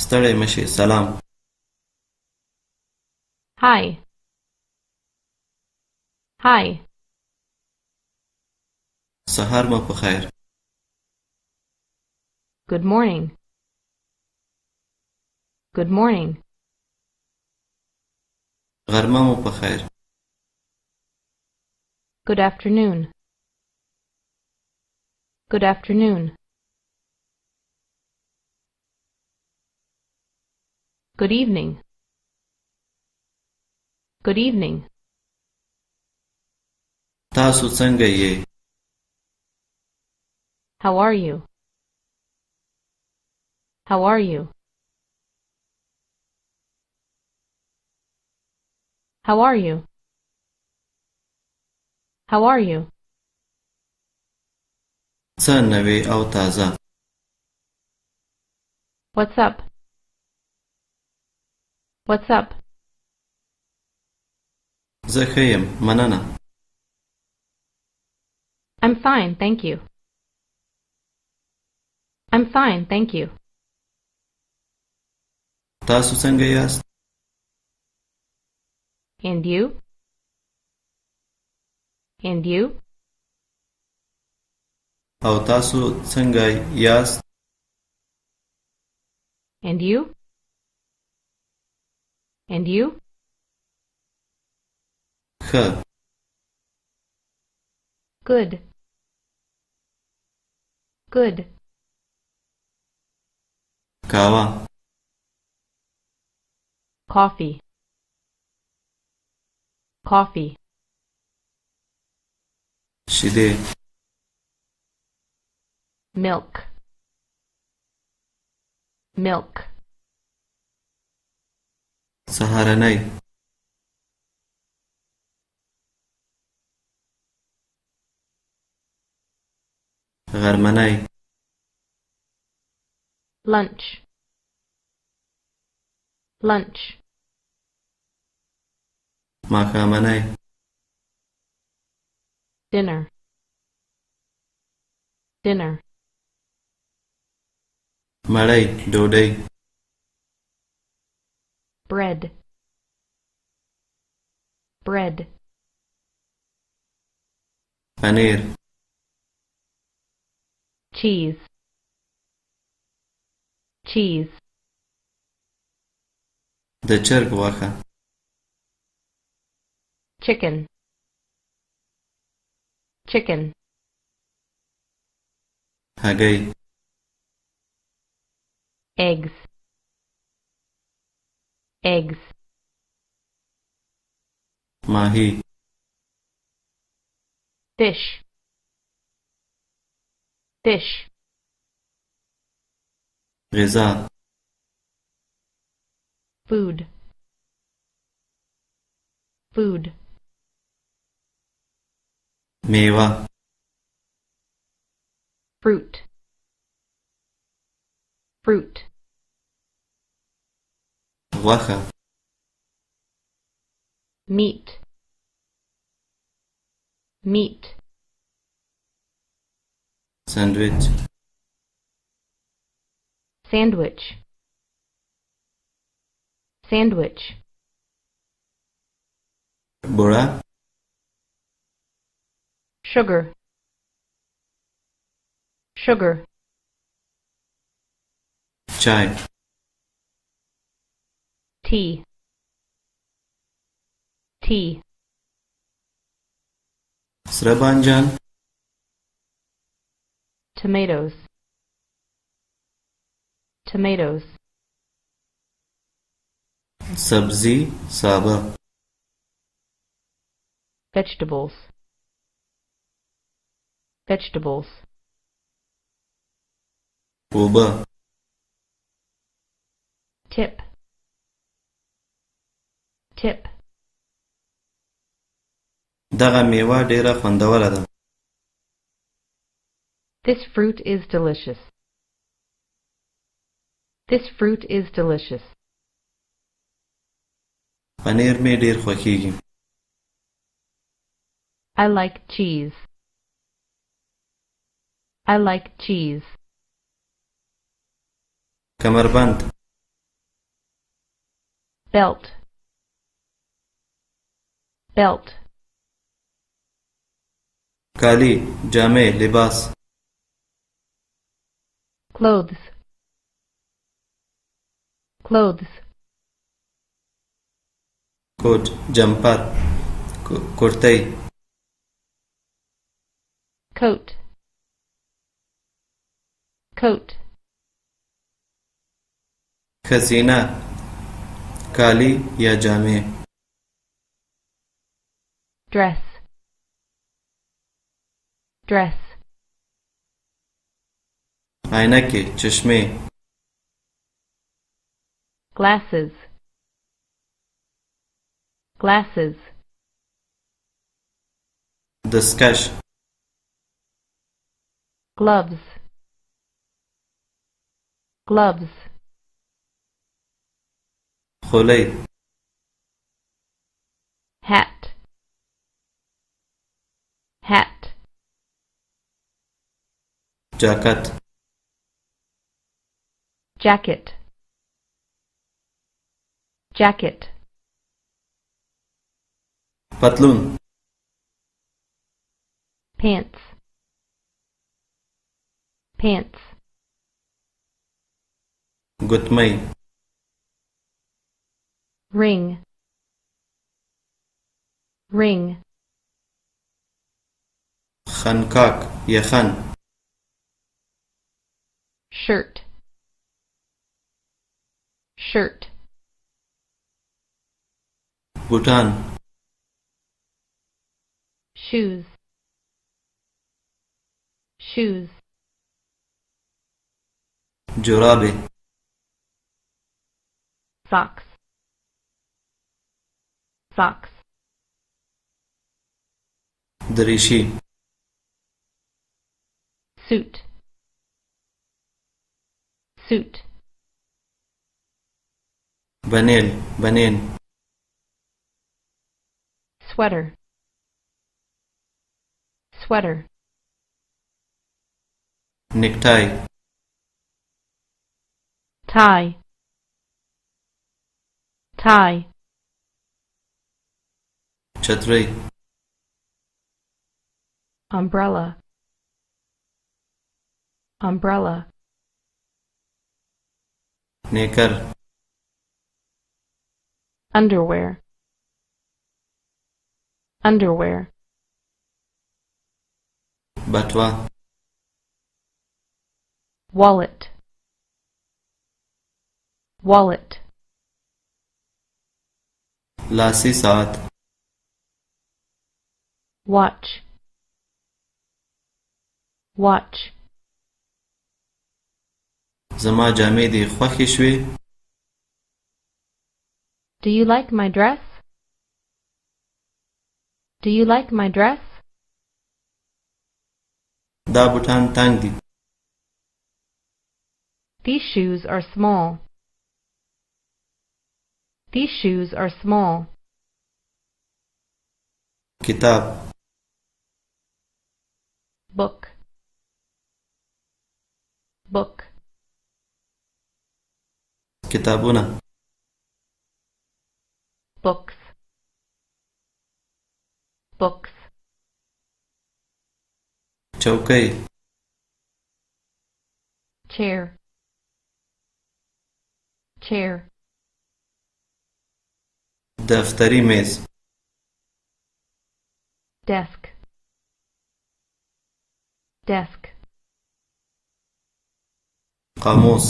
ستړی مشې سلام. Hi. Hi. سهار مو په خیر. Good morning. Good morning. غرمه مو په خیر. Good afternoon. Good afternoon. Good evening. Good evening. تاسو څنګه یې؟ How are you? How are you? How are you? How are you? څه نوې او تازه. What's up? What's up? زه ښه یم مننه. I'm fine, thank you. I'm fine, thank you. تاسو څنګه یاست؟ And you? And you? او تاسو څنګه یاست؟ And you? And you? ښه. Good. Good. قهوه. Coffee. Coffee. شیدې. Milk. Milk. سهارنۍ. غرمنۍ. Lunch. Lunch. ماښامنۍ. Dinner. Dinner. مړۍ ډوډۍ. Bread. Bread. پنیر. Cheese. Cheese. د چرګ غوښه. Chicken. Chicken. هګۍ. Eggs. Eggs. ماهی. Fish. Fish. غذا. Food. Food. میوه. Fruit. Fruit. غوښه. Meat. Meat. ساندویچ. Sandwich. Sandwich. بوره. Sugar. Sugar. چای. Tea. Tea. سره بانجان. Tomatoes. Tomatoes. سبزی سابه. Vegetables. Vegetables. اوبه. Tip. Tip. دغه میوه ډیره خوندوره ده. This fruit is delicious. This fruit is delicious. پنیر می ډیر خوښیږي. I like cheese. I like cheese. کمربند. belt, belt, काली जामे लिबास clothes, clothes, coat jumper कुर्ते coat, coat, खजीना काली या जामे dress, dress, ऐनक चश्मे glasses, glasses, दस्तकश gloves, gloves, खुले hat, hat, जाकत jacket, jacket, पतलून pants, pants, गुतमई ring, ring, खनकाक यखन shirt, shirt, Bhutan shoes, shoes, जुराबे socks, socks, दरीशी suit, suit, बनेल बनेन sweater, sweater, necktie tie, tie, छतरी umbrella, umbrella, नेकर underwear, underwear, बटवा wallet, wallet, लासी साथ watch, watch, زما جامې دي خوښې شوې do you like my dress? Do you like my dress? دا بوټان تنګ دي These shoes are small. These shoes are small. کتاب Book, book, کتابونه books, books, چوکۍ chair, chair, دفتری میز desk, desk, قاموس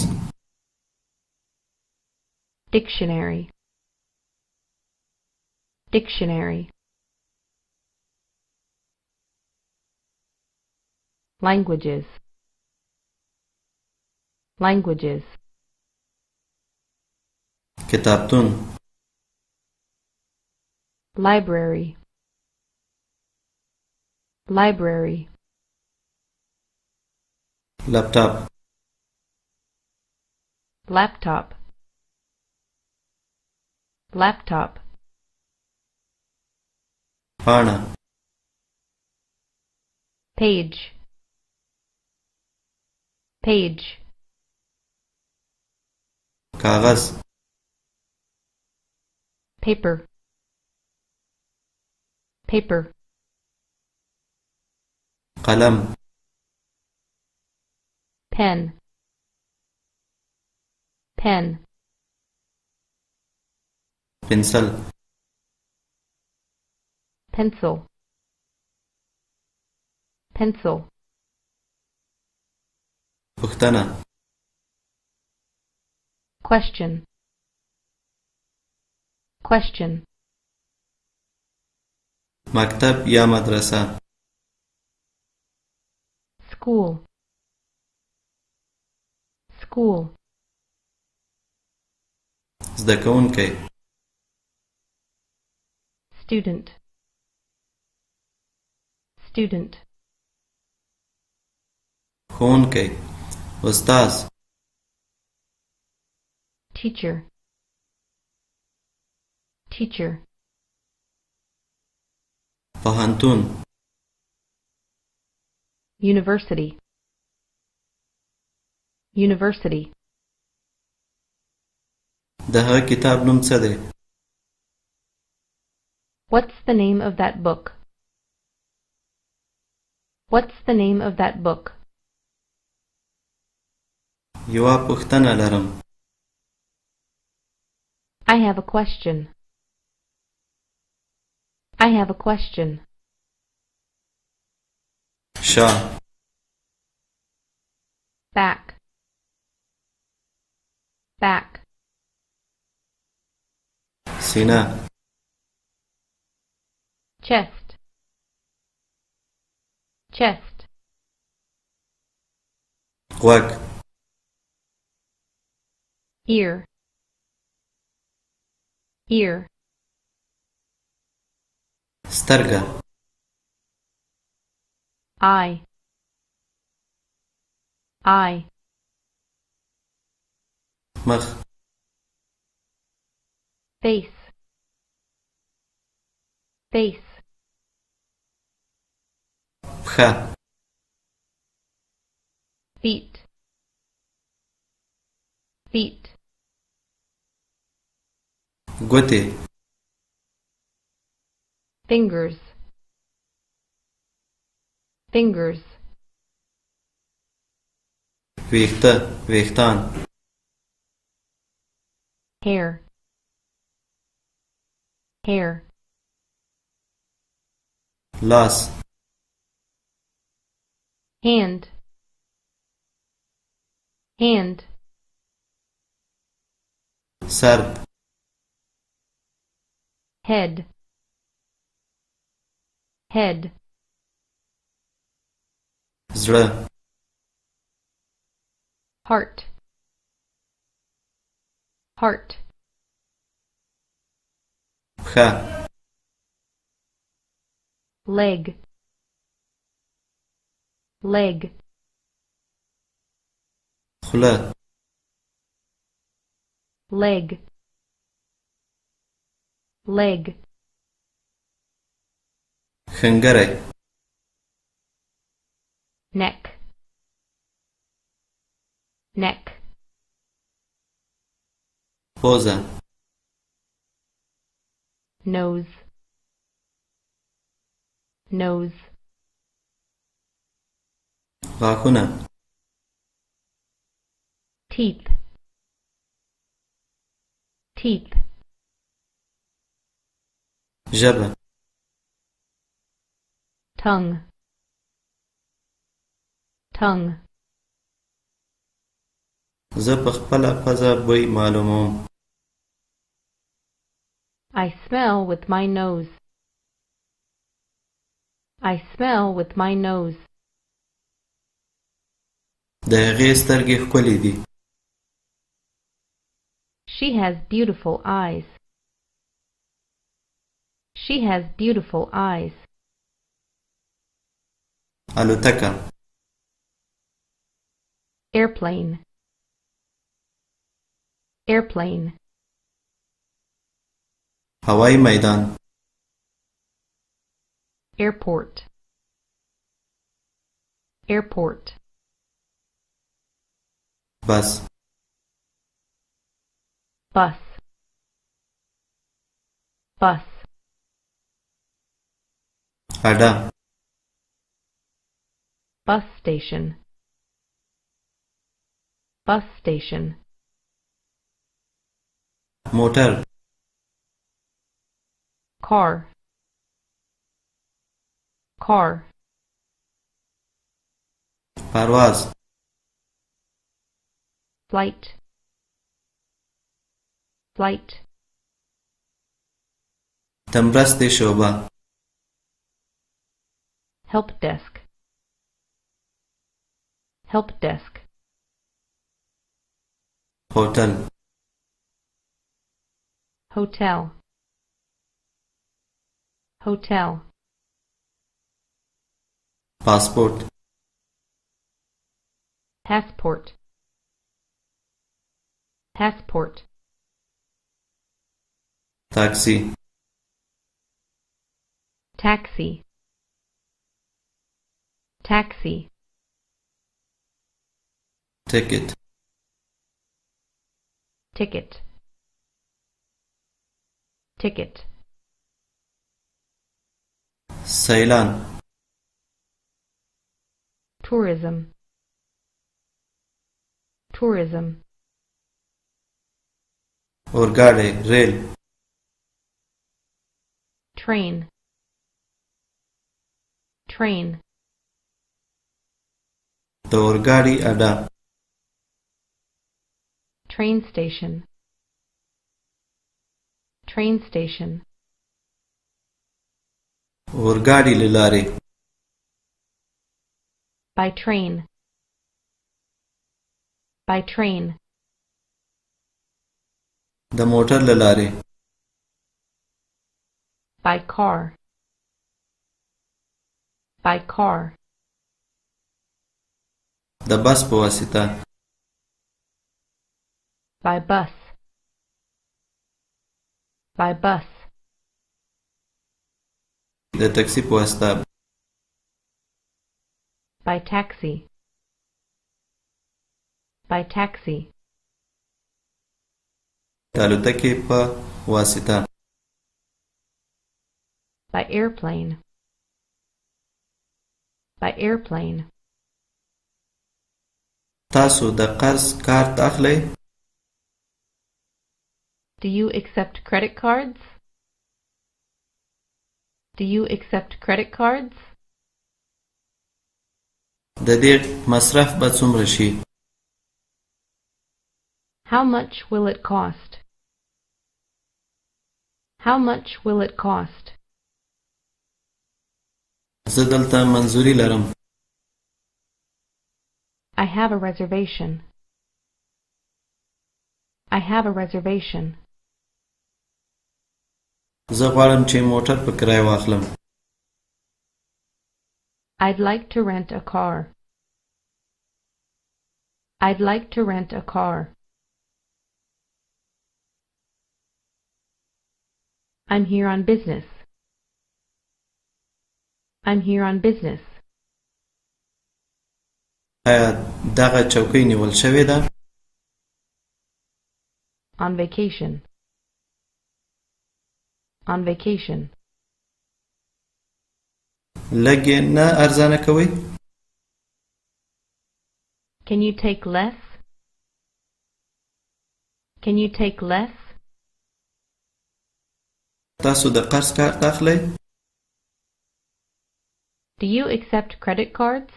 dictionary, dictionary, languages, languages, کتابتون library, library, لپټاپ laptop, laptop, پاڼه page, page, کاغذ paper, paper, قلم pen, pen, بنسل pencil, pencil, پوښتنه question, question, مکتب یا مدرسه school, school, زده کوونکی student, student, ښوونکی استاد teacher, teacher, پوهنتون university, university, د هغه کتاب نوم څه دی what's the name of that book? What's the name of that book? یوه پوښتنه لرم I have a question. I have a question. شا Back, back, سینه chest, chest, غوږ ear, ear, سترګه eye, eye, مخ face, face, پښه feet, feet, ګوتې fingers, fingers, ویښته ویښتان hair, hair, لاس hand, hand, سر head, head, زړه heart, heart, پښه leg, leg, خوله leg, leg, خنګری neck, neck, پوزه nose, nose, غاښونه teeth, teeth, ژبه tongue, tongue, زه په خپله پزه بوی معلوموم I smell with my nose. I smell with my nose. د هغې سترګې ښکلې دي She has beautiful eyes. She has beautiful eyes. الوتکه Airplane. Airplane. هوایی میدان Airport. Airport. بس Bus. bus, اډه bus station, bus station, موټر car, car, پرواز flight, flight, د مرستې شعبه help desk, help desk, هوټل hotel, hotel, پاسپورت passport, passport, تاکسی taxi, taxi, ټیکټ ticket, ticket, سیلان tourism, tourism, اورګاډي ریل train, train, د اورګاډي اډه train station, train station, اورګاډي له لارې by train, by train, د موټر له لارې by car, by car, د بس په واسطه by bus, by bus, د ټکسي په واسطه by taxi, by taxi, د الوتکې په واسطه by airplane, by airplane, تاسو د قرض کارت اخلئ do you accept credit cards? Do you accept credit cards? د دې مصرف به څومره شي How much will it cost? How much will it cost? زه دلته منظوري لرم I have a reservation. I have a reservation. زه غواړم چې موټر په کرایه واخلم I'd like to rent a car. I'd like to rent a car. I'm here on business. I'm here on business. آیا دغه چوکۍ نیول شوې ده On vacation. On vacation. لږ یې نه ارزانه کوئ Can you take less? Can you take less? تاسو د قرض کارت اخلئ Do you accept credit cards?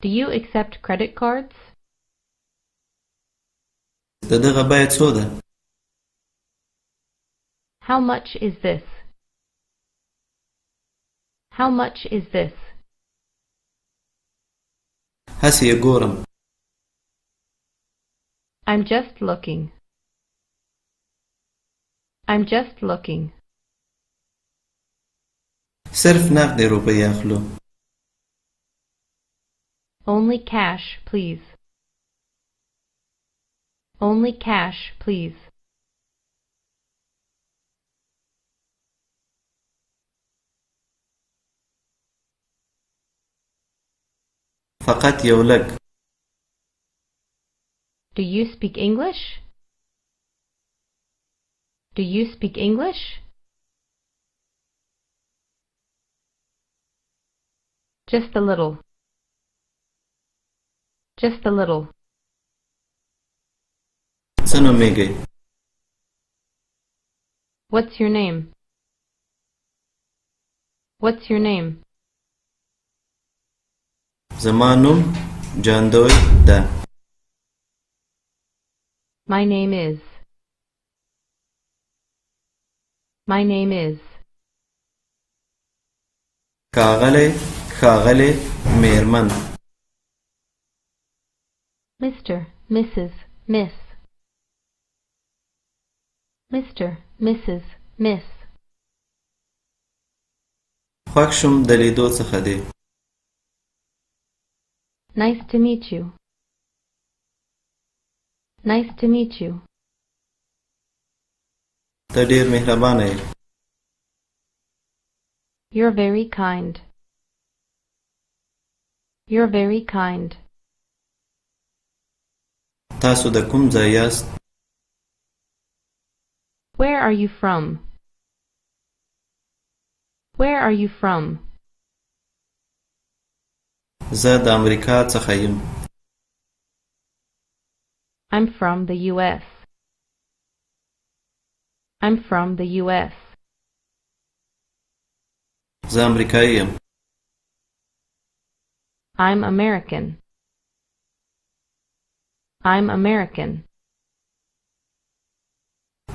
Do you accept credit cards? د دغه بیه څو ده How much is this? How much is this? هسې یې ګورم I'm just looking. I'm just looking. صرف نقد روپۍ اخلو Only cash, please. Only cash, please. فقط یو لږ Do you speak English? Do you speak English? Just a little. Just a little. څه نومیږي؟ What's your name? What's your name? زما نوم جاندوی ده. My name is. My name is. ښاغلی ښاغلې مېرمن. Mr. Mrs. Miss. Mr. Mrs. Miss. خوښ شوم د لیدو څخه دې. Nice to meet you. Nice to meet you. ته ډېر مهربانه یې. You're very kind. You're very kind. تاسو د کوم ځای یاست؟ Where are you from? Where are you from? زه د امریکا څخه یم. I'm from the U.S. I'm from the U.S. زه امریکایی یم. I'm American. I'm American.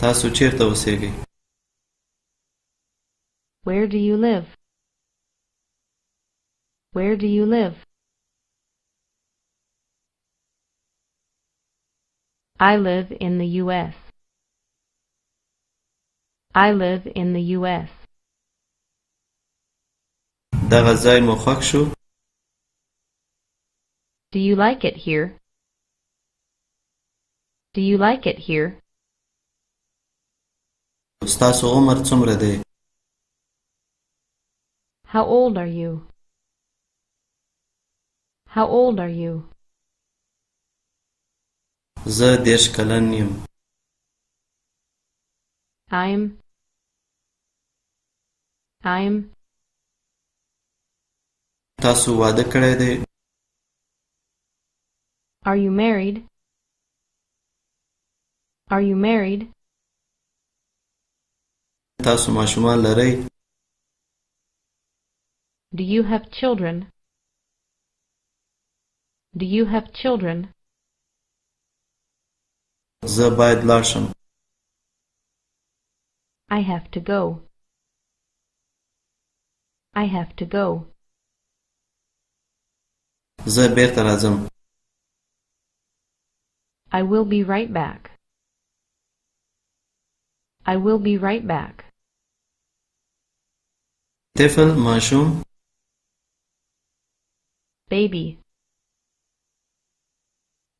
تاسو چیرته اوسېږئ؟ Where do you live? Where do you live? I live in the U.S. I live in the U.S. دغه ځای مو خوښ شو؟ Do you like it here? Do you like it here? ستاسو عمر څومره دی؟ How old are you? How old are you? زه 30 کلن یم. I'm تاسو واده کړی دی؟ Are you married? Are you married? تاسو ماشومان لرئ؟ Do you have children? Do you have children? زه باید لاړ شم. I have to go. I have to go. زه بیرته راځم. I will be right back. I will be right back. طفل ماشوم. Baby.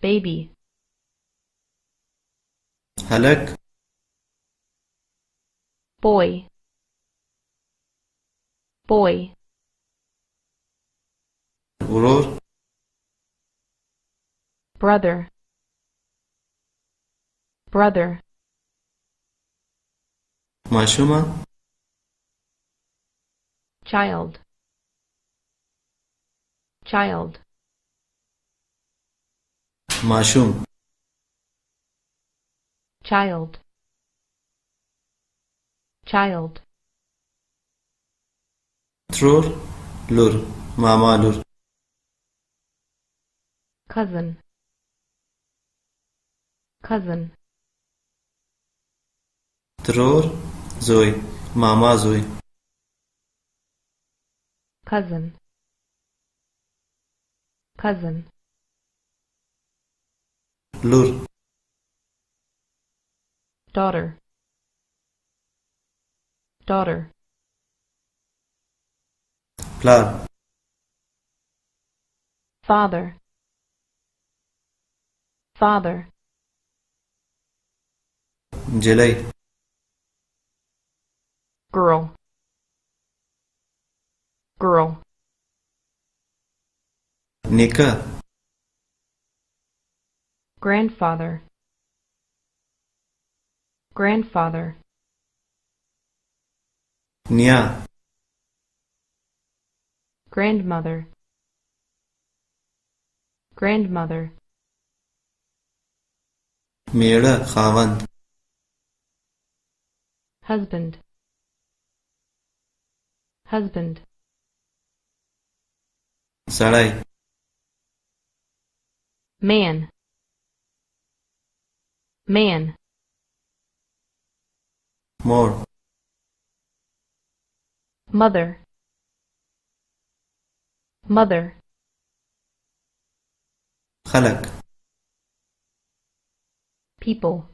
Baby. هلک. Boy. Boy. ورور. Brother. Brother. ماشومه. Child. Child. ماشوم. Child. Child. ترور. لور. ماما لور. Cousin. Cousin. ترور. زوی. ماما زوی. Cousin. Cousin. لور. Daughter. Daughter. پلار. Father. Father. جلی. Girl. Girl. نیکه. Grandfather. Grandfather. نیا grandmother, grandmother, میړه خاوند husband, husband, سړی man, man, مور mother, mother, خلق people,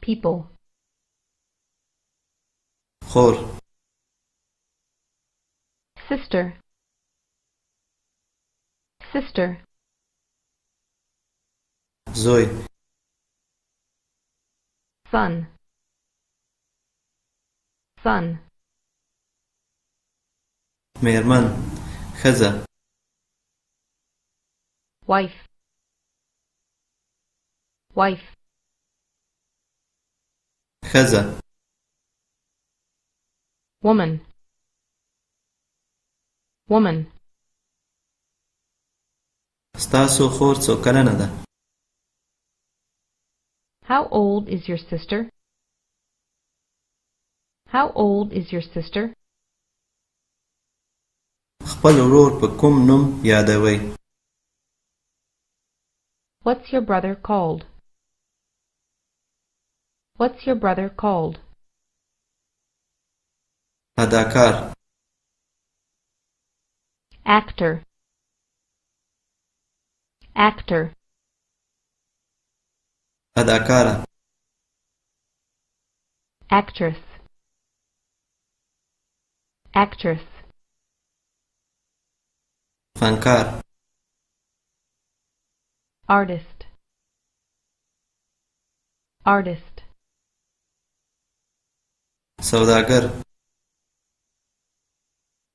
people, خور sister, sister, زوی son, son, میرمن ښځه wife, wife, ښځه woman, woman, ستاسو خور څو کلنه ده how old is your sister? How old is your sister? خپل ورور په کوم نوم یادوي What's your brother called? What's your brother called? اداکار Actor, actor, اداکاره actress, actress, فنکار artist, artist, سوداګر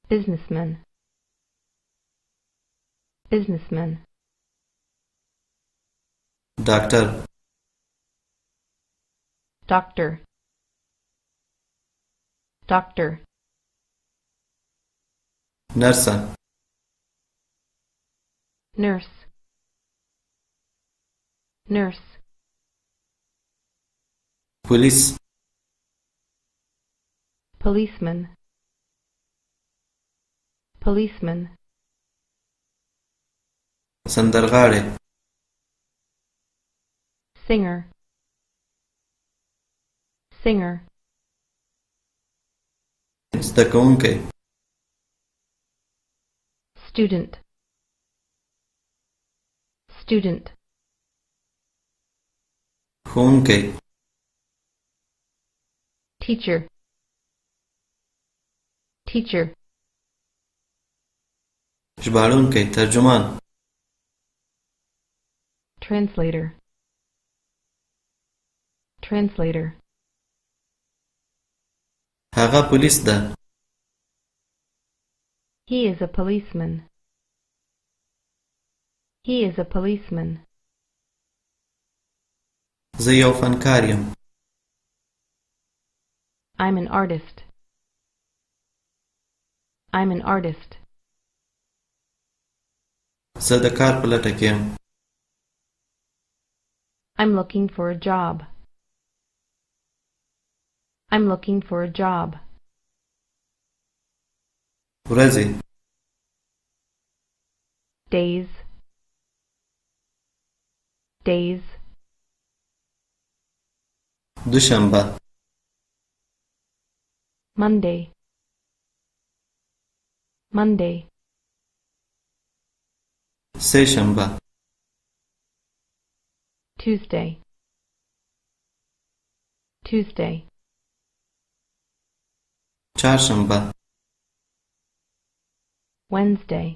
businessman, businessman, ډاکټر doctor, doctor, نرسه nurse, nurse, پولیس policeman, policeman, سندرغاړی singer, singer, زده کوونکی student, student, ښوونکی teacher, teacher, ژباړونکی ترجمان translator, translator, هغه پولیس ده he is a policeman, he is a policeman, زه یو فنکار یم I'm an artist, I'm an artist, زه د کار په لټه کې یم I'm looking for a job, I'm looking for a job, ورځې days, days, دوشنبه Monday, Monday, سه شنبه Tuesday, Tuesday, چهارشنبه Wednesday,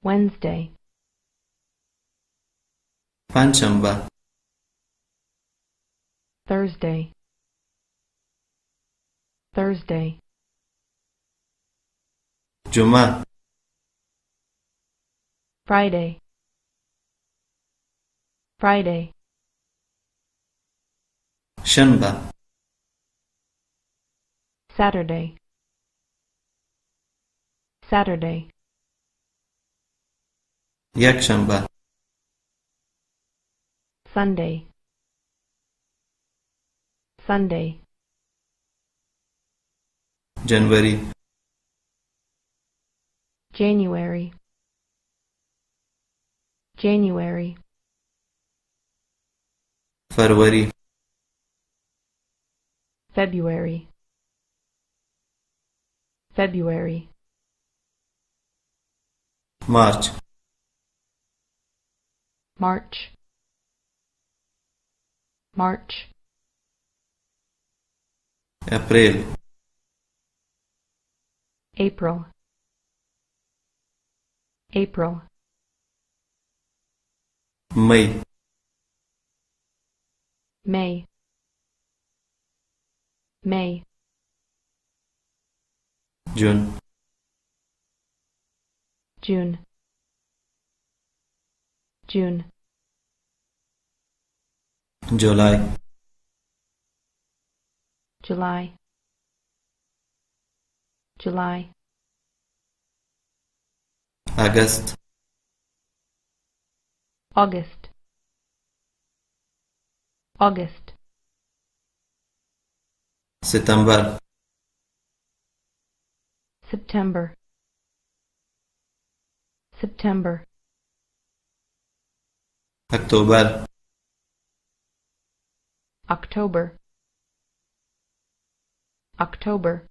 Wednesday, پنجشنبه Thursday, Thursday, جمعه Friday, Friday, شنبه Saturday, Saturday, یکشنبه Sunday, Sunday, جنوری January, January, فروری February, February, مارچ March, March, اپریل April, April, می May, May, جون June, June, جولای July, July, اگست August, August, ستامبر September, September, اکتبر October, October,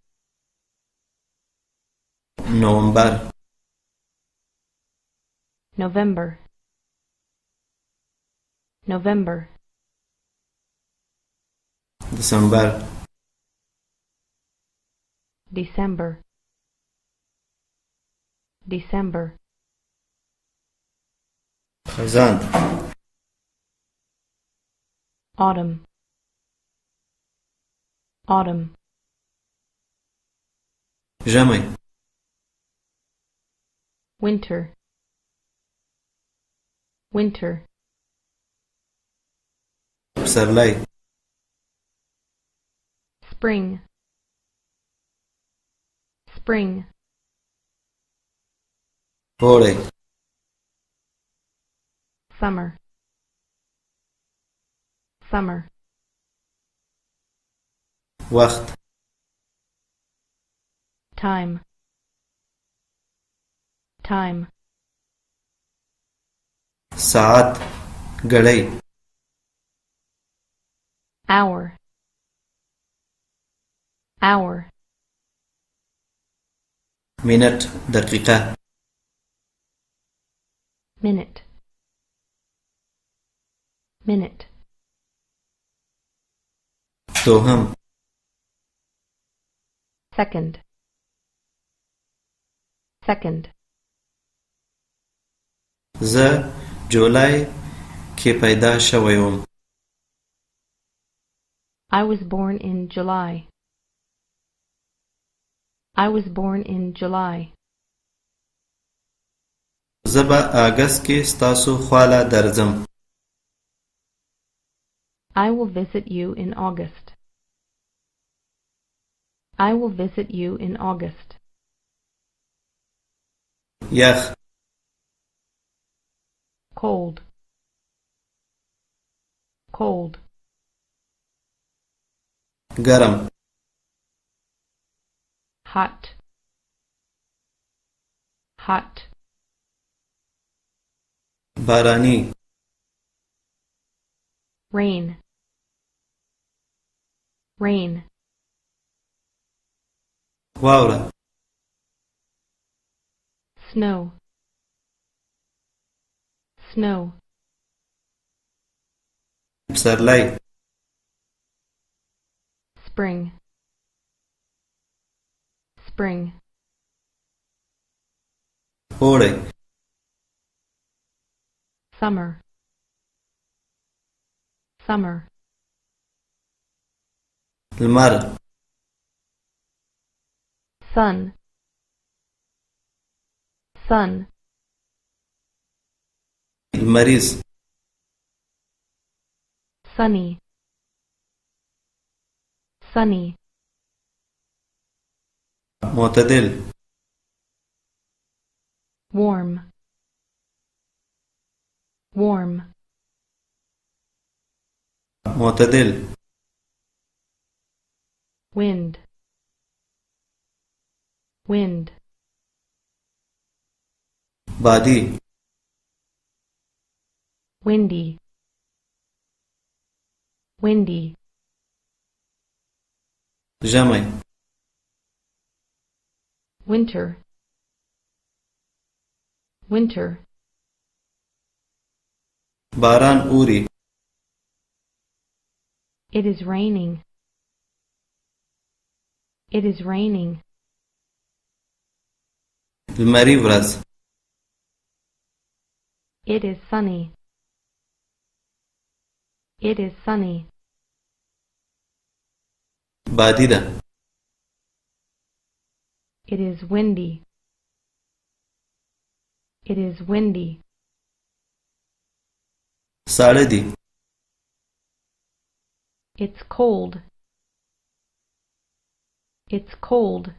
نوامبر November, November, دسامبر December, December, خزان Autumn, Autumn, ژمی Winter, Winter, پسرلی Spring, Spring, اوړی Summer, Summer, وقت Time, Time, ساعت घड़ी Hour, Hour, minute دقيقة Minute, Minute, دوهم Second, Second, زه جولای کې پیدا شوی وم I was born in July. I was born in July. زه په اگست کې ستاسو خواله درځم I will visit you in August. I will visit you in August. یخ Cold, cold, گرم hot, hot, بارانی rain, rain, واوره snow, snow, پسرلی spring, spring, اوړی summer, summer, لمر sun, sun, لمریز sunny, sunny, معتدل. warm, warm, معتدل. wind, wind, بادي. windy, windy, ژمي. winter, winter, باران أوري. it is raining, it is raining, المري ورځ. it is sunny, it is sunny, بادي ده. it is windy, it is windy, ساړه دي. it's cold, it's cold,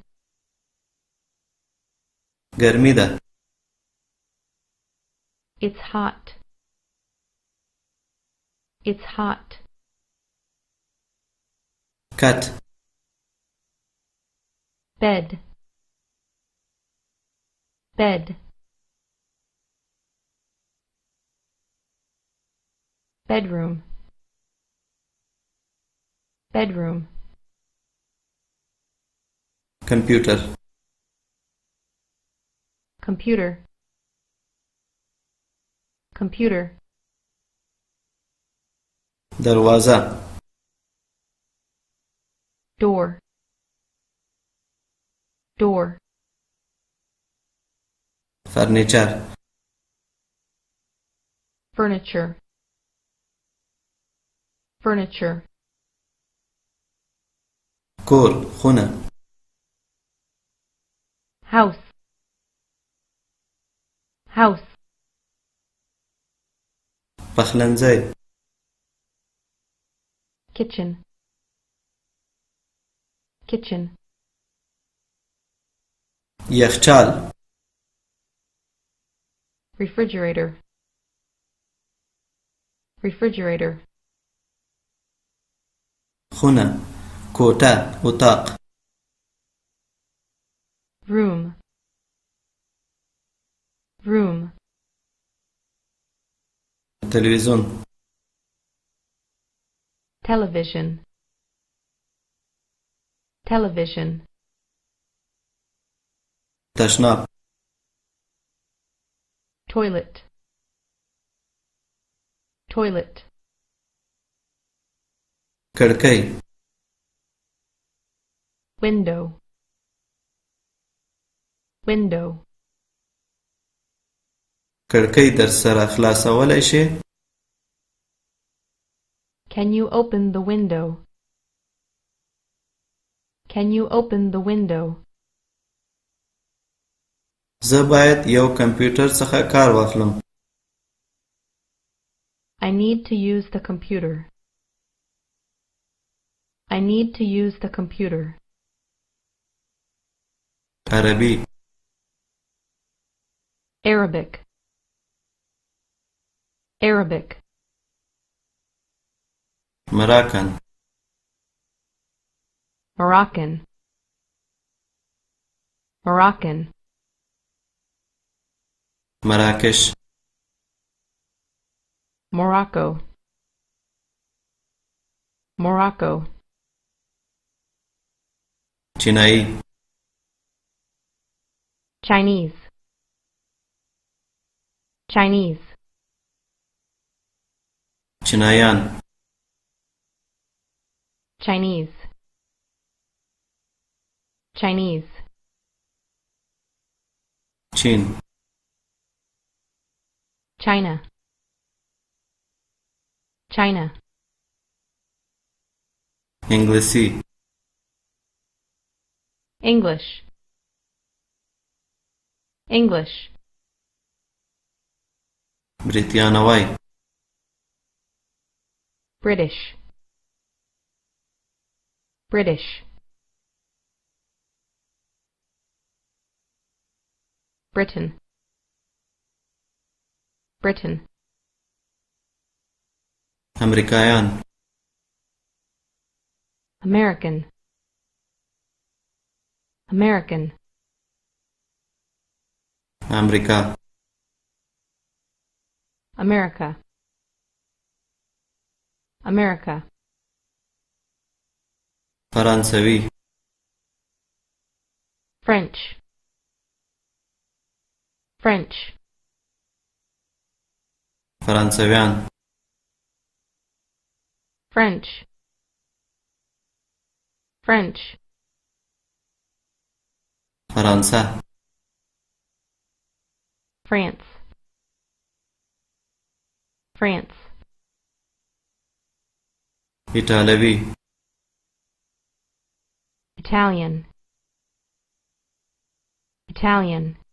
ګرمي ده. it's hot, it's hot, کټ. bed, bed, bedroom, bedroom, کمپیوټر. computer, computer, دروازه. door, door, فرنیچر. furniture, furniture, کور. خونه. house, house, پخلنځی. kitchen, kitchen, یخچال. refrigerator, refrigerator, خونه. کوټه. اتاق. room, room, تلویزیون. television, television, تشناب. toilet, toilet, کړکۍ. window, window, کړکۍ در سره خلاصولی شې؟ can you open the window? Can you open the window? زه باید یو کمپیوټر څخه کار واخلم. I need to use the computer. I need to use the computer. عربي. Arabic, Arabic, Moroccan. Moroccan, Moroccan, Marrakesh. Morocco, Morocco, چینایی. Chinese, Chinese, چینایان. Chinese, Chinese, چین. China, China, انگلیسی. English, English, بریتیانوای. British, British, Britain. Britain. أمريكايان. American. American. أمريكا. America. America. فرنسوي. French. French. فرنسويان. French. French. فرنسا. France. France. إيطاليوي. Italian. Italian.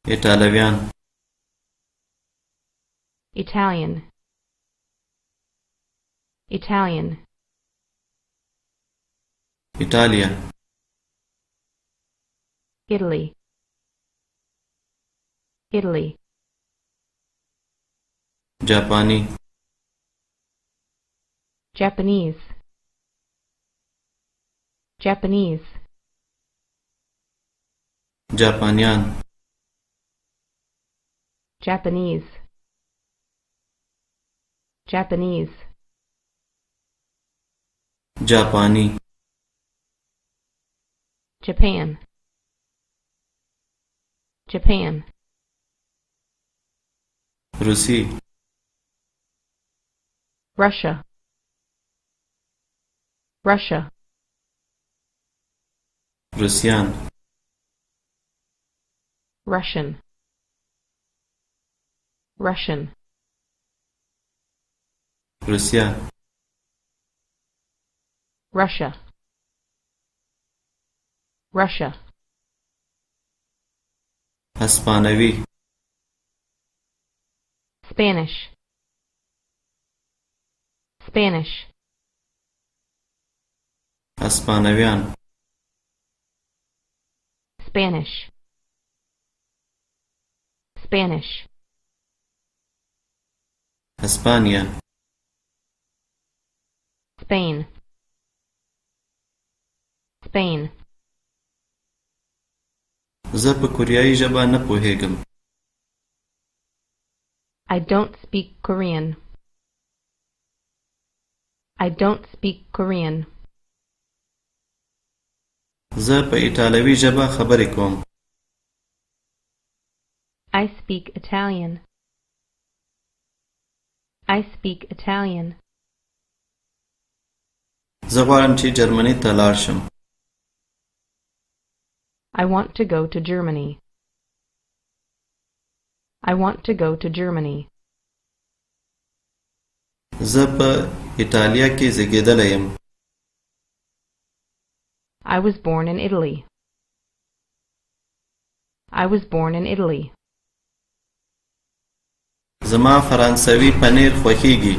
إيطاليان. Italian. Italian. إيطاليا. Italy. Italy. جاباني. Japanese. Japanese. جابانيان. Japanese. Japanese. جاباني. Japan. Japan. روسي. Russia. Russia. روسيان. Russian. Russian. روسيا. Russia. Russia. اسبانوي. Spanish. Spanish. اسبانويان. Spanish. Spanish. اسبانيا. Spain. Spain. زه په کوریایي ژبه نه پوهیږم. I don't speak Korean. I don't speak Korean. زه په ایټالوي ژبه خبرې کوم. I speak Italian. I speak Italian. زه غواړم چې جرمني ته لاړ شم. I want to go to Germany. I want to go to Germany. زه په ایټالیا کې زیږېدلی یم. I was born in Italy. I was born in Italy. زما فرانسوي پنیر خوښیږي.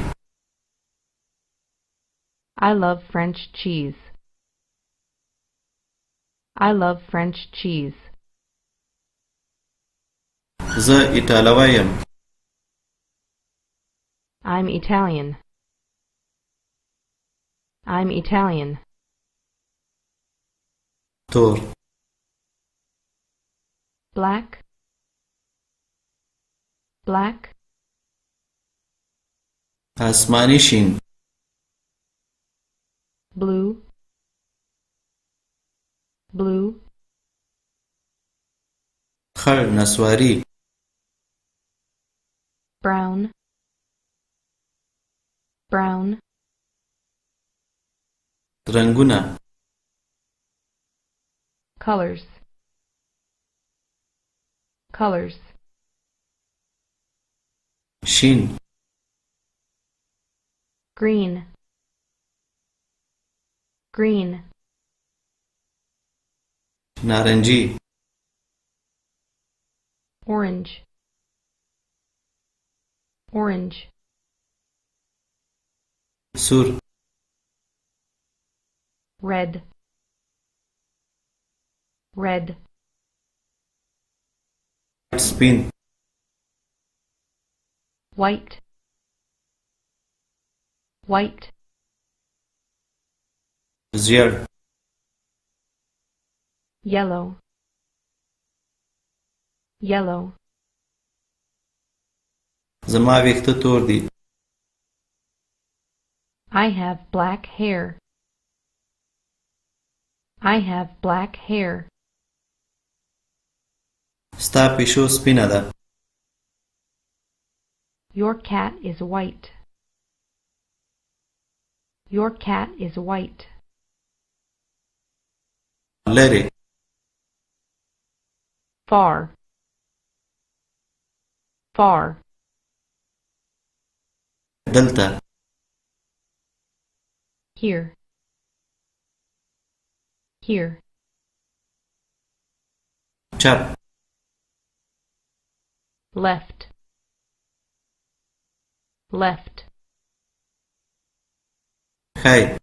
I love French cheese. I love French cheese. زه ایټالوی یم. I'm Italian. I'm Italian. تور. Black. Black. آسمانی شین. Blue. Blue. خړ نسواري. Brown. Brown. رنگونه. Colors. Colors. شین. Green. Green. نارنجی. Orange. Orange. سور. Red. Red. سپین white, white, زیړ yellow, yellow, زما ویښته تور دي I have black hair. I have black hair. ستا پیشو سپینه ده Your cat is white. Your cat is white. لرې Far, far, دلته here, here, چپ left, left, خی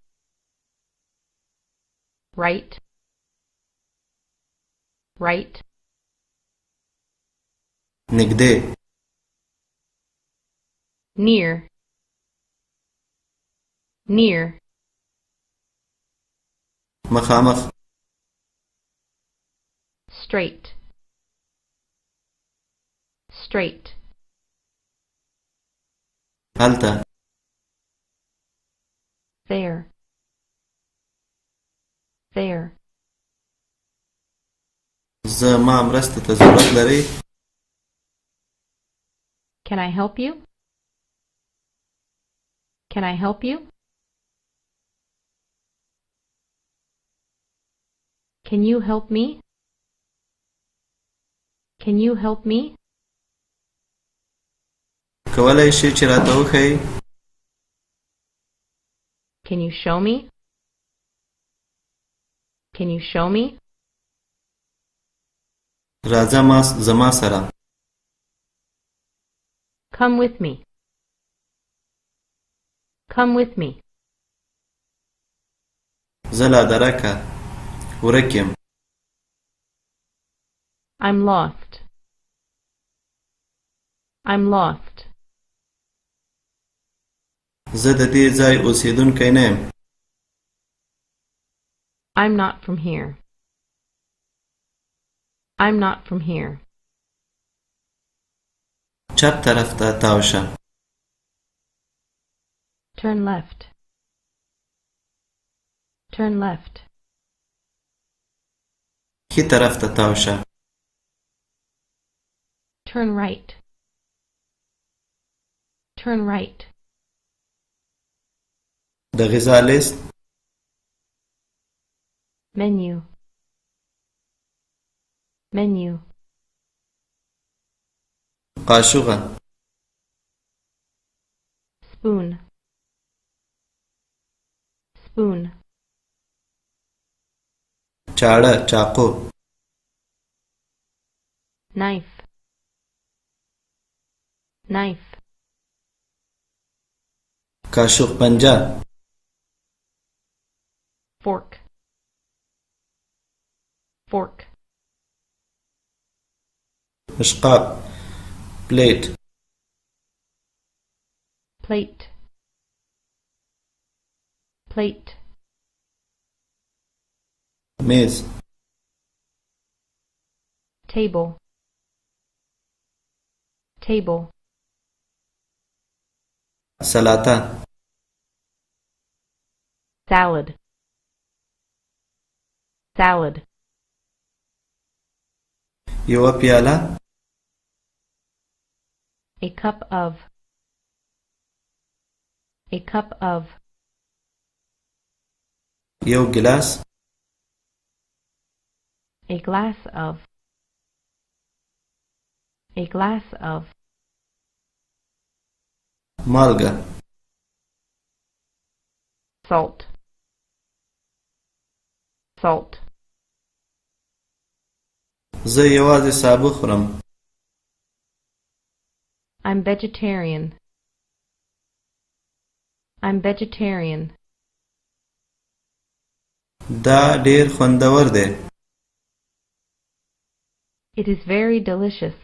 right, right, نږدې near, near, مخامخ straight, straight, هلته there, there, زما مرسته ته ضرورت لرې Can I help you? Can I help you? Can you help me? Can you help me? کولی شې چې راته وښیې Can you show me? Can you show me? راځه زما سره Come with me. Come with me. زه لا درکه ورک یم I'm lost. I'm lost. زه د دې ځای اوسیدونکی نه یم I'm not from here. I'm not from here. چپ طرف ته تاو شه Turn left. Turn left. ښي طرف ته تاو شه Turn right. Turn right. د غذا لیست Menu. Menu. قاشوغه Spoon. Spoon. چاړه چاقو Knife. Knife. قاشوغ پنجه Fork. Fork. مشقاق پلیت Plate. Plate. میز Table. Table. سلاطه Salad. Salad. یوه پیاله A cup of. A cup of. یو ګلاس A glass of. A glass of. مالګه Salt. Salt. زه یوازې سابه خورم I'm vegetarian. I'm vegetarian. دا ډیر خوندور دی It is very delicious.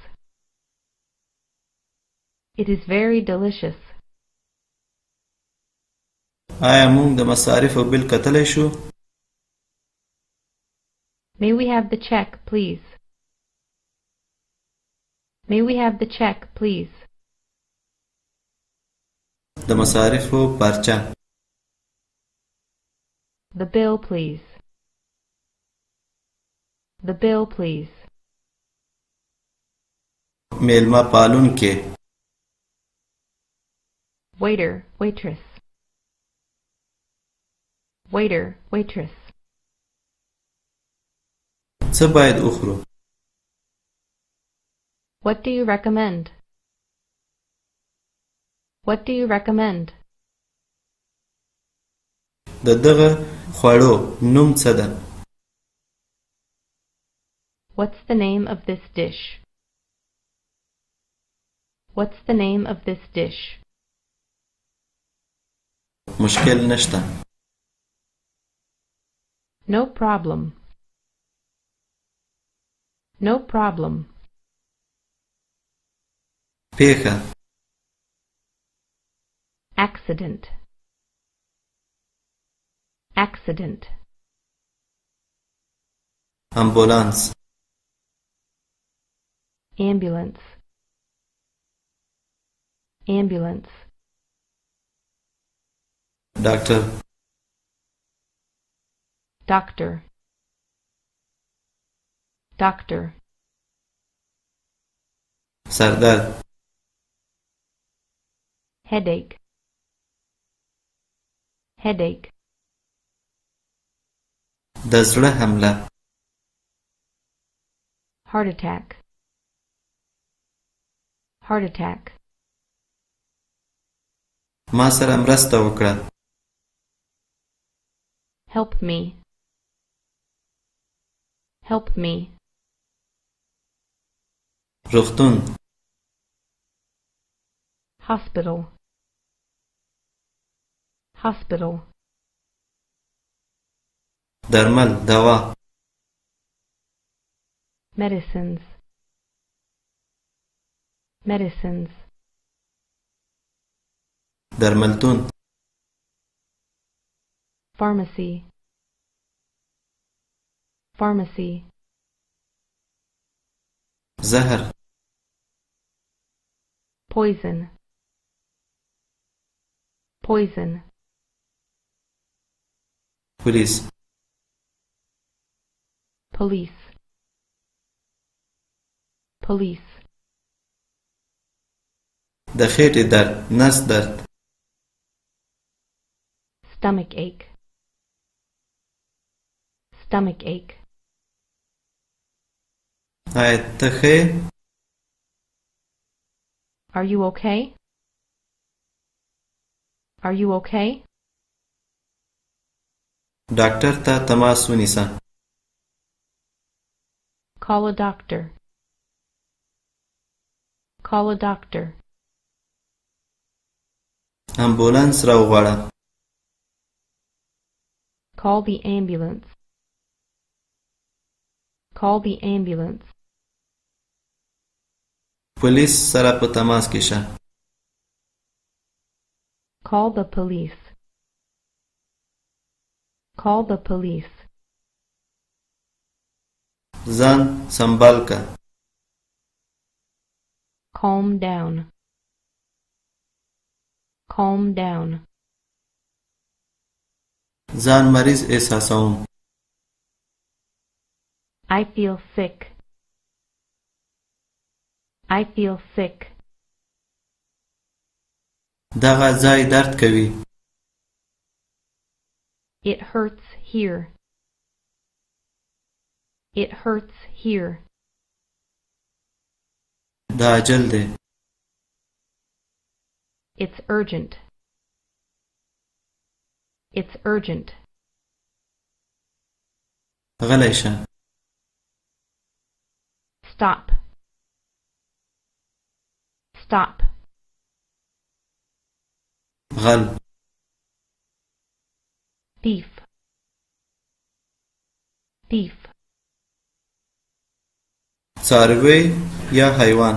It is very delicious. آیا موږ د مصارفو بیل کتلی شو؟ May we have the check, please? May we have the check, please? د مصارفو پارچه. The bill, please. The bill, please. میلمه پالونکې. Waiter, waitress. Waiter, waitress. څه باید وخورو؟ What do you recommend? What do you recommend? د دغه خوړو نوم څه ده؟ What's the name of this dish? What's the name of this dish? مشکل نشته. No problem. No problem. پیښه. Accident. Accident. امبولانس. Ambulance. Ambulance. ډاکټر. Doctor. Doctor. سردرد. Headache. Headache. د زړه حمله. Heart attack. Heart attack. ما سره مرسته وکړه. Help me. Help me. روغتون. Hospital. Hospital. درمل. دوا. Medicines. Medicines. درملتون. Pharmacy. Pharmacy. زهر. Poison. Poison. پولیس. Police. Police. د خېټې درد. نس درد. Stomach ache. Stomach ache. آیا ته ښه یې؟ Are you okay? Are you okay? ډاکټر ته تماس ونیسه. Call a doctor. Call a doctor. امبولانس راوغواړه. Call the ambulance. Call the ambulance. پولیس سره په تماس کې شه. Call the police. Call the police. ځان سنبال که. Calm down. Calm down. ځان مریض احساسوم. I feel sick. I feel sick. دغه ځای درد کوي. It hurts here. It hurts here. دا عاجل دی. It's urgent. It's urgent. غلی شه. Stop. Stop. غل. Thief. Thief. څاروی یا حیوان.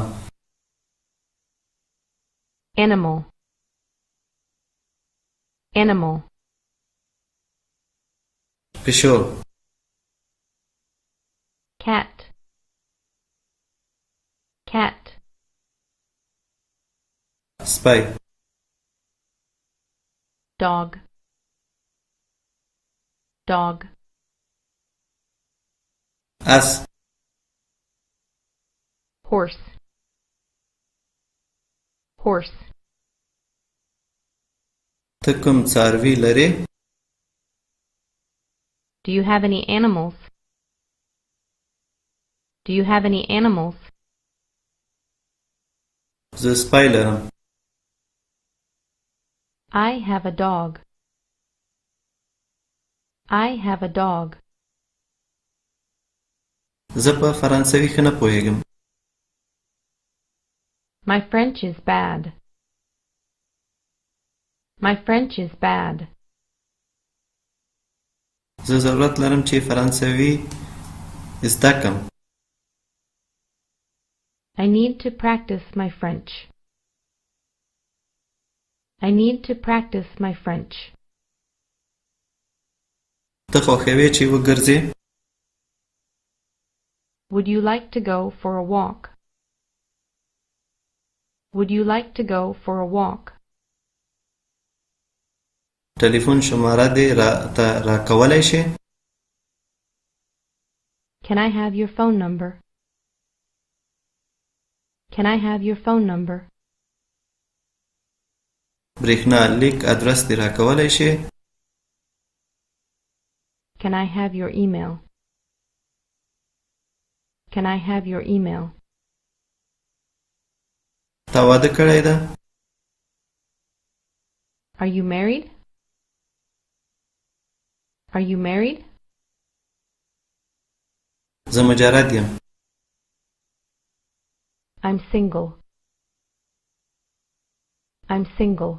animal, animal, پیشو cat, cat, سپی dog, dog, اس horse, horse, ته کوم څاروي لرې؟ do you have any animals? Do you have any animals? زه سپی لرم. I have a dog. I have a dog. زه په فرانسوي ښه نه پوهیږم. My French is bad. My French is bad. زه ضرورت لرم چې فرانسوي زده کړم. I need to practice my French. I need to practice my French. ته خوښوې چې وګرځې؟ Would you like to go for a walk? Would you like to go for a walk? ټلیفون شماره دې راکولی شې؟ Can I have your phone number? Can I have your phone number? برېښنا لیک ادرس دې راکولی شې؟ Can I have your email? Can I have your email? تا واده کړی ده؟ Are you married? Are you married? زه مجرد یم. I'm single. I'm single.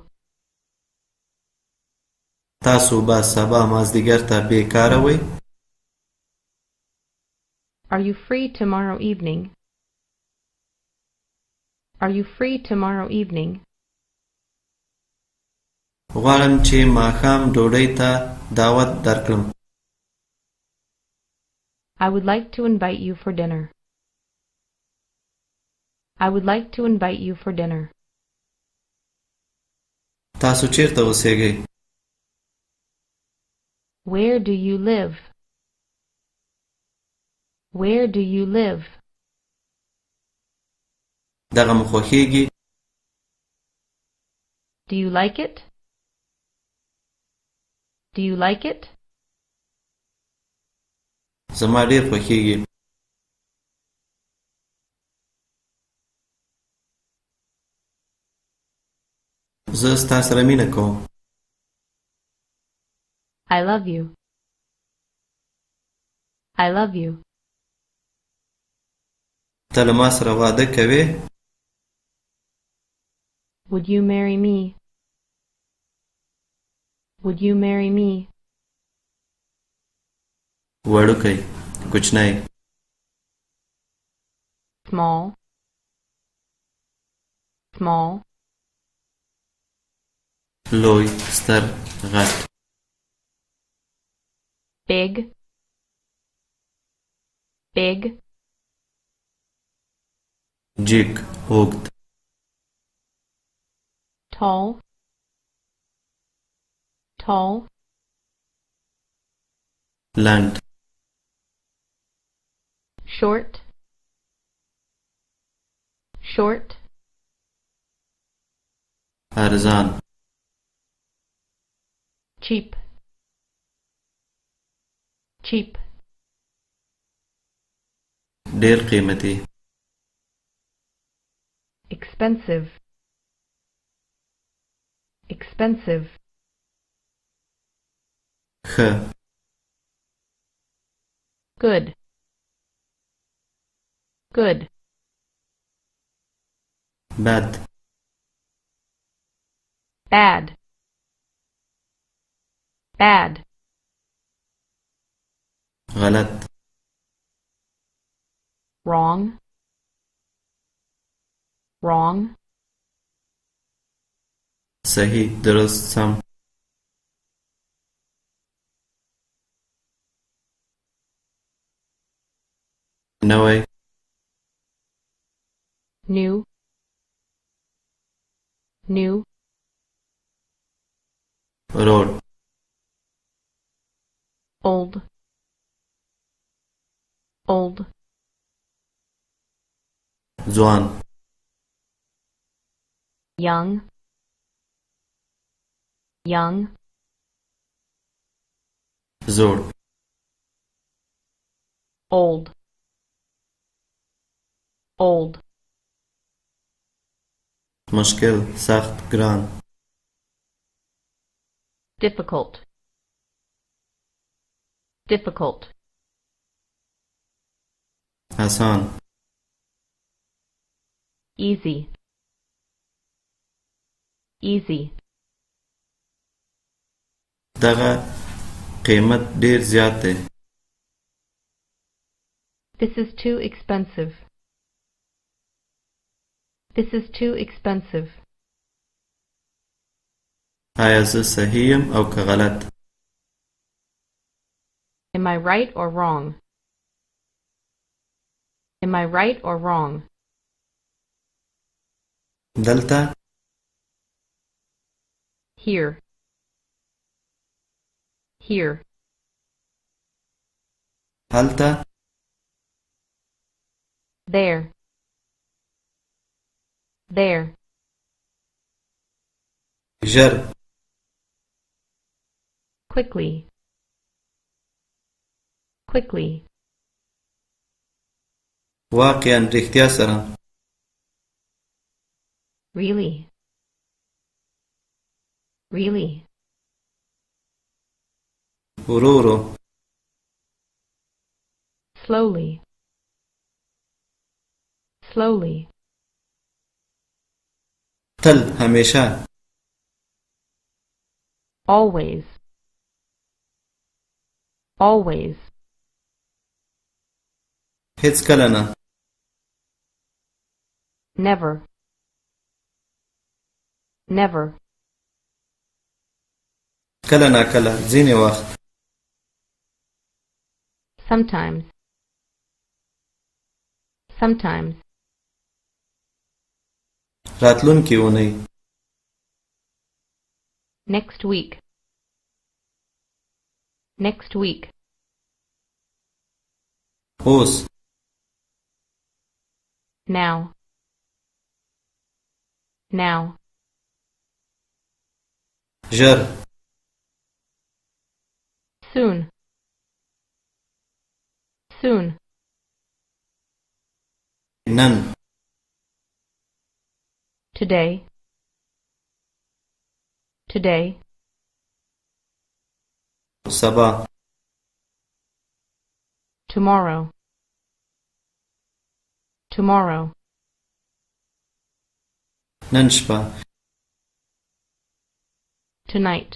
تاسو به سبا مازدیګر ته بیکاره وئ؟ Are you free tomorrow evening? Are you free tomorrow evening? غواړم چې ماښام ډوډۍ ته دعوت درکړم. I would like to invite you for dinner. I would like to invite you for dinner. تاسو چیرته اوسیږئ؟ Where do you live? Where do you live? دغه مو خوښیږي؟ Do you like it? Do you like it? زما ډیر خوښیږي. زه ستا سره مینه کوم. I love you. I love you. ته له ما سره واده کوې؟ Would you marry me? Would you marry me? وړوکی، کوچنی. Small. Small. لوی، ستر، غټ. Big. Big. جیک، اوږد. Tall. Tall. لنډ. Short. Short. ارزان. Cheap. Cheap. ډیر قیمتي. Expensive. Expensive. ښه. Good. Good. بد. Bad. Bad. غلط. Wrong. Wrong. صحیح درست سم نوی new, new, road old, old, ځوان young, young, زوړ old, old, مشکل سخت ګران difficult, difficult, آسان easy, easy, دغه قیمت ډیر زیات دی this is too expensive, this is too expensive, آیا زه صحیح یم او که غلط am I right or wrong, am I right or wrong, دلته here, here, هلته there, there, ژر quickly, quickly, واقعا رښتیا سره really, really, ورو ورو slowly, slowly, تل همیشه always, always, هیڅ کله نه never, never, کله ناکله ځینې وخت sometimes, sometimes, راتلونکې اونۍ next week, next week, اوس now, now, ژر soon, soon, نن today, today, سبا tomorrow, tomorrow, نن شپه tonight,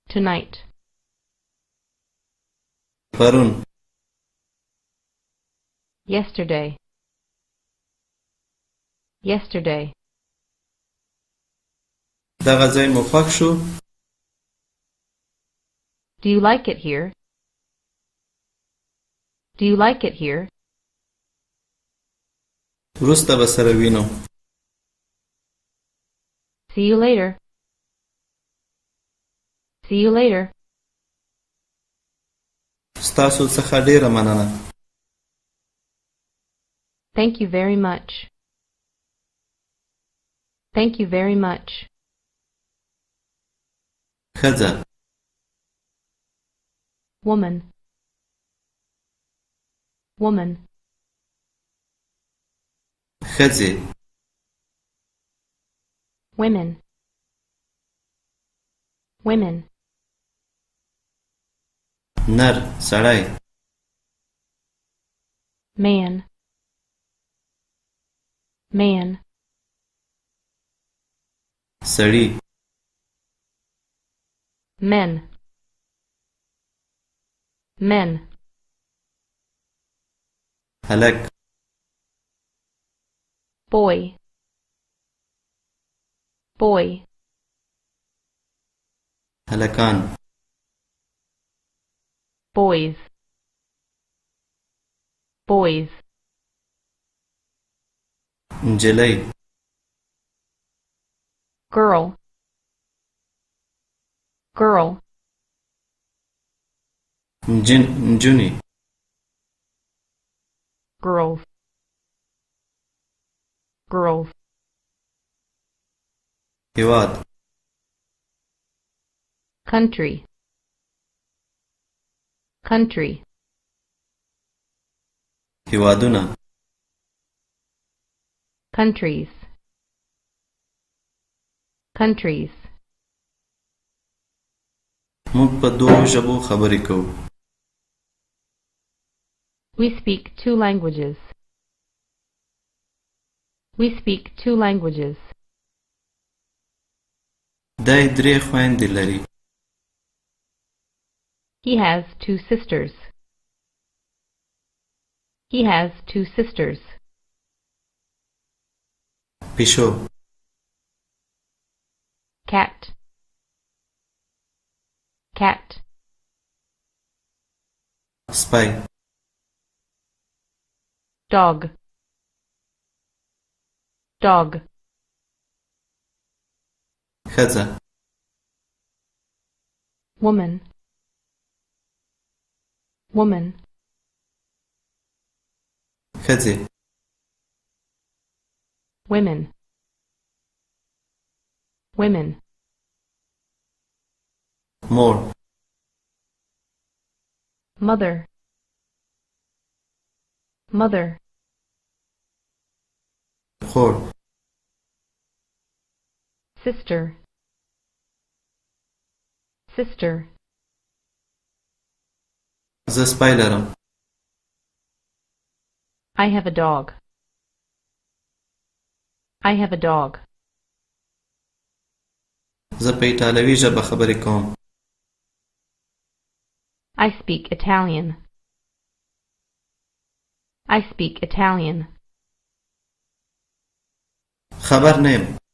tonight, پرون yesterday, yesterday, دغه ځای مو خوښ شو do you like it here, do you like it here, وروسته به سره وینو see you later, see you later, ستاسو څخه ډیره مننه thank you very much, thank you very much, ښځه woman, woman, ښځې women, women, نر سړی man, man, سړي men, men, هلک boy, boy, هلکان boys, boys, نجلۍ girl, girl, نجونې girls, girls, هېواد country, country, هېوادونه countries, countries. موږ په دوو ژبو خبرې کوو We speak two languages. We speak two languages. دی درې خويندې لري He has two sisters. He has two sisters. پیشو Cat, cat, سپی dog, dog, ښځه woman, woman, ښځې women, women, مور mother, mother, خور sister, sister, زه سپی لرم I have a dog. I have a dog. زه په ایټالوي ژبه خبرې کوم I speak Italian. I speak Italian. خبر نه یم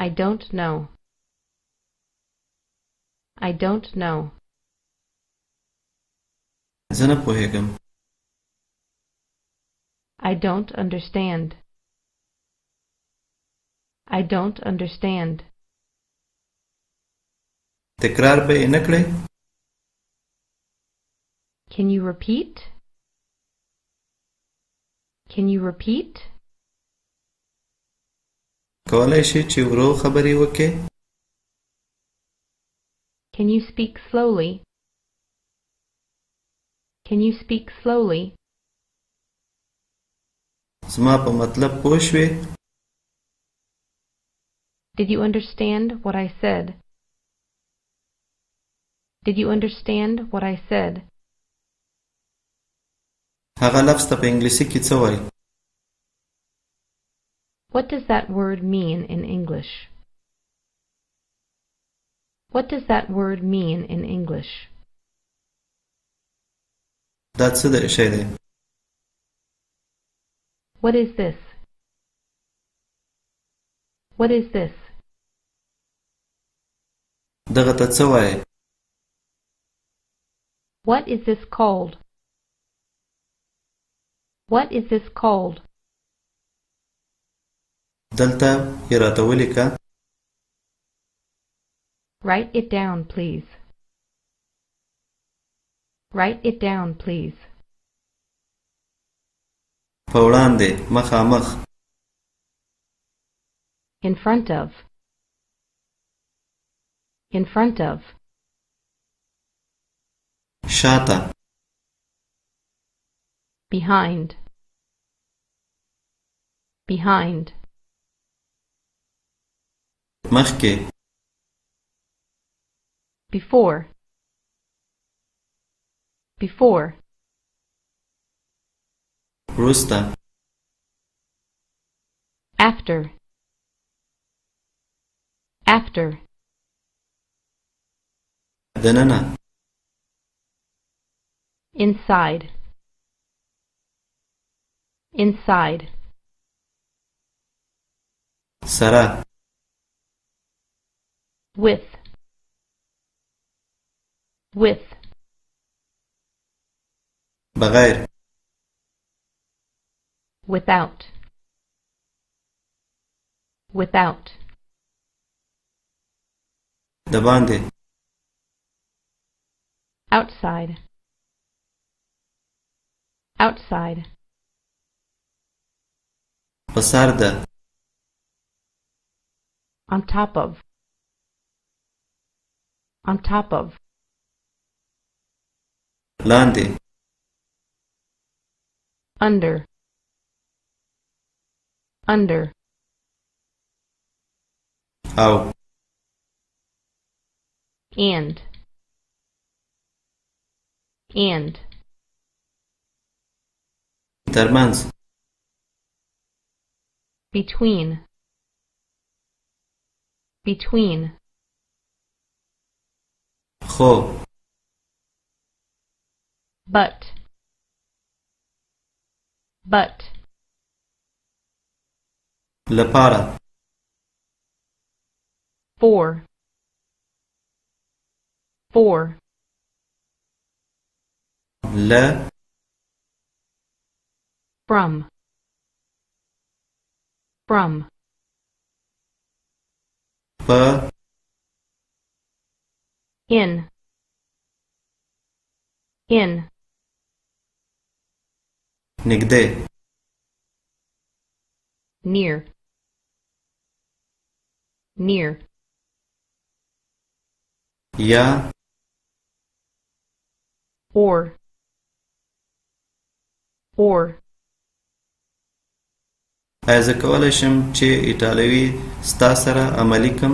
I don't know. I don't know. زه نه پوهیږم I don't understand. I don't understand. تکرار به یې نه کړې Can you repeat? Can you repeat? کولی شې چې ورو خبرې وکړې Can you speak slowly? Can you speak slowly? زما په مطلب پوه شوې Did you understand what I said? Did you understand what I said? هغه لفظ ته په انګلیسي کې څه وایي What does that word mean in English? What does that word mean in English? دا څه شی دی What is this? What is this? دغه ته څه وایي What is this called? What is this called? دلته یې راته ولیکه Write it down, please. Write it down, please. په وړاندې مخامخ In front of. In front of. شاته Behind. Behind. مخکې Before. Before. وروسته After. After. دننه Inside. Inside. سره with, with, بغیر without, without, دباندې outside, outside, په سر ده on top of, on top of, لاندې under, under, او and, ترمنځ between, between, خو but, but, لپاره for, for, ل from, from, په in, نږدې near, near, یا or, ایا زه کولی شم چې ایټالوي ستا سره عملي کړم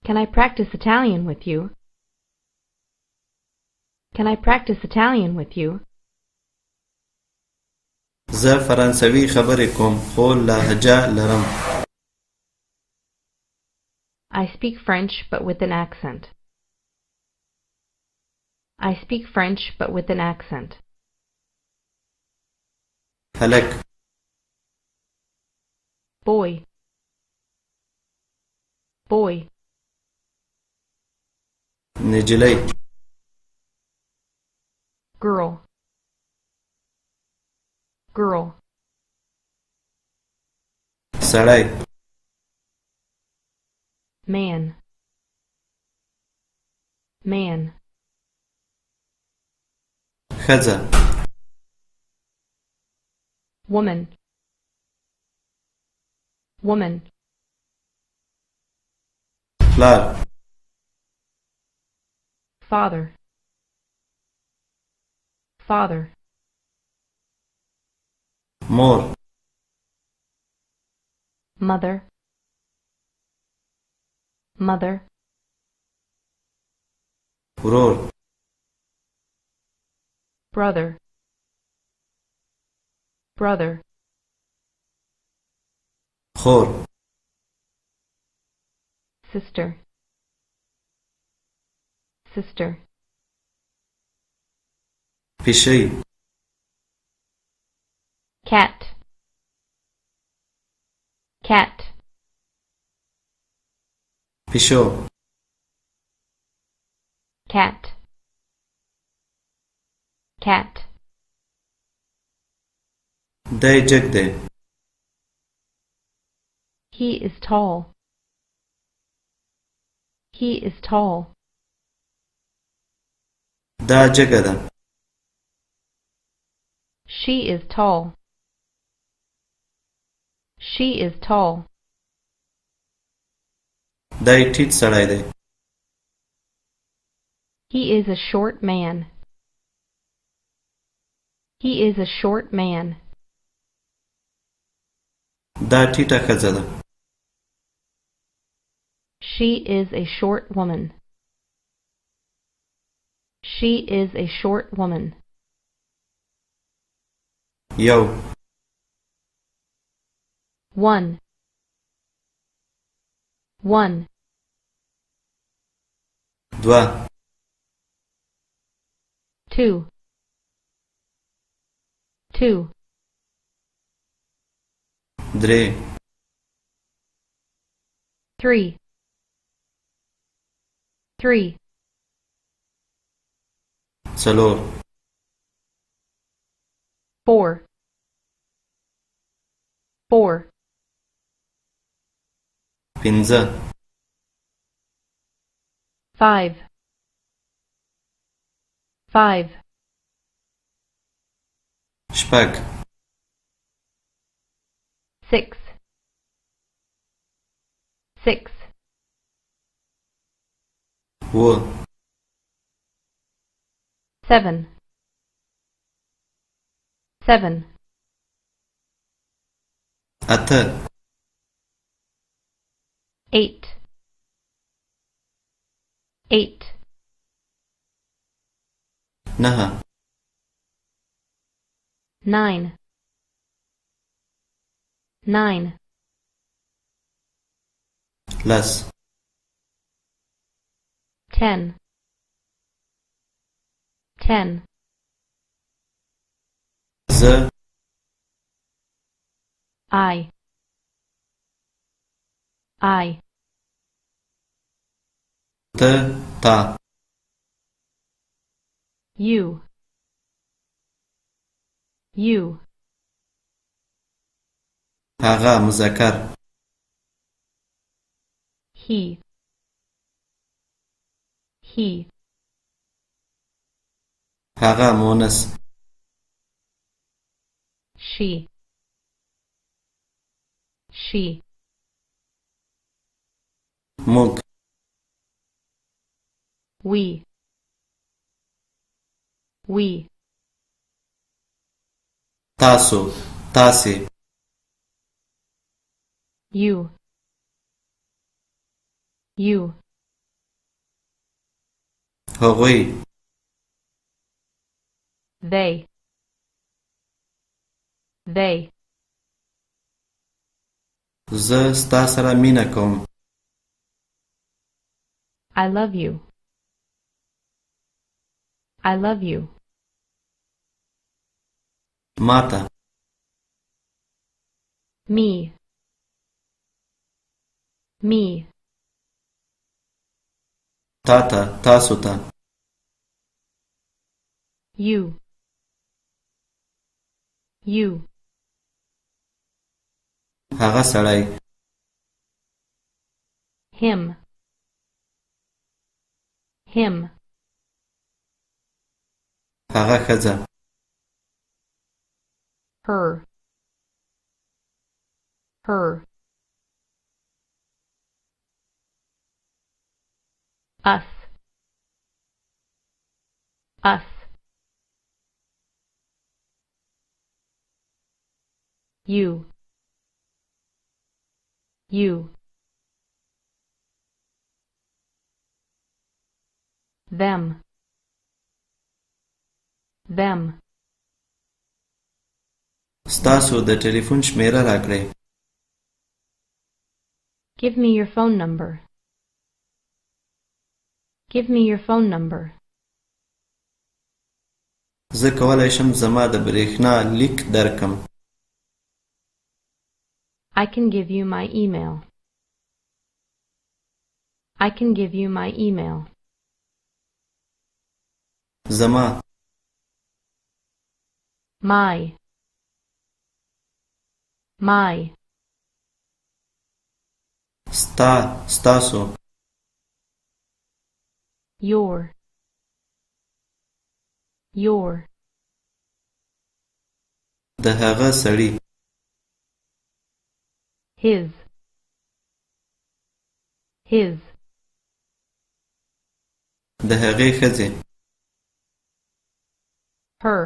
can I practice Italian with you? Can I practice Italian with you? زه فرانسوي خبرې کوم خو لهجه لرم I speak French but with an accent. I speak French but with an accent. هلک Boy, boy, نجلۍ girl, girl, سړی man, man, ښځه woman, woman, پلار father, father, مور mother, mother, ورور brother, brother, خور sister, sister, پیشۍ cat, cat, پیشو cat, cat, دی جګ دی he is tall, he is tall, دا جګه ده she is tall, she is tall, دی ټیټ سړی دی he is a short man, he is a short man, دا ټیټه ښځه ده she is a short woman, she is a short woman, یو one, one, دوه two, two, درې 3 3 څلور 4 4 پنځه 5 5 شپږ 6 6 اووه 7 7 اته 8 8 نهه 9 9 لس 10 10 زه I ته تا you هغه مذکر he هغه مونس she موږ we تاسو تاسې you هغوی they زه ستا سره مینه کوم I love you ماته me تاته تاسو ته you هغه سړی him هغه ښځه her us you them ستاسو د ټلیفون شمیره راکړئ give me your phone number زه کولی شم زما د برېښنا لیک درکم I can give you my email زما my ستاسو your د هغه سړي his د هغې ښځې her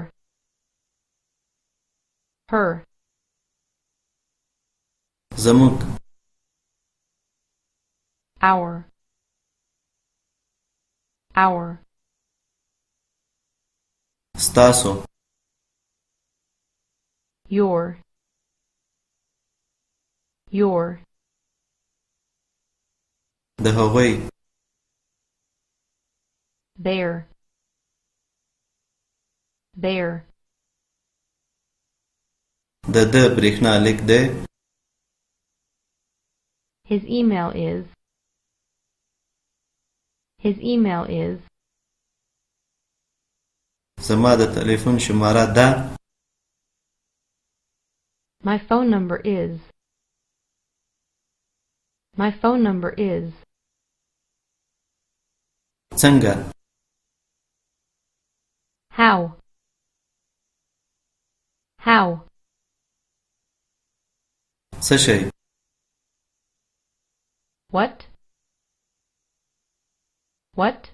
زموږ our ستاسو your د هغوی their د برېښنا لیک دی His email is. His email is. زما د ټلیفون شماره ده. My phone number is. My phone number is. څنګه؟ How? How? څه شی؟ What? What?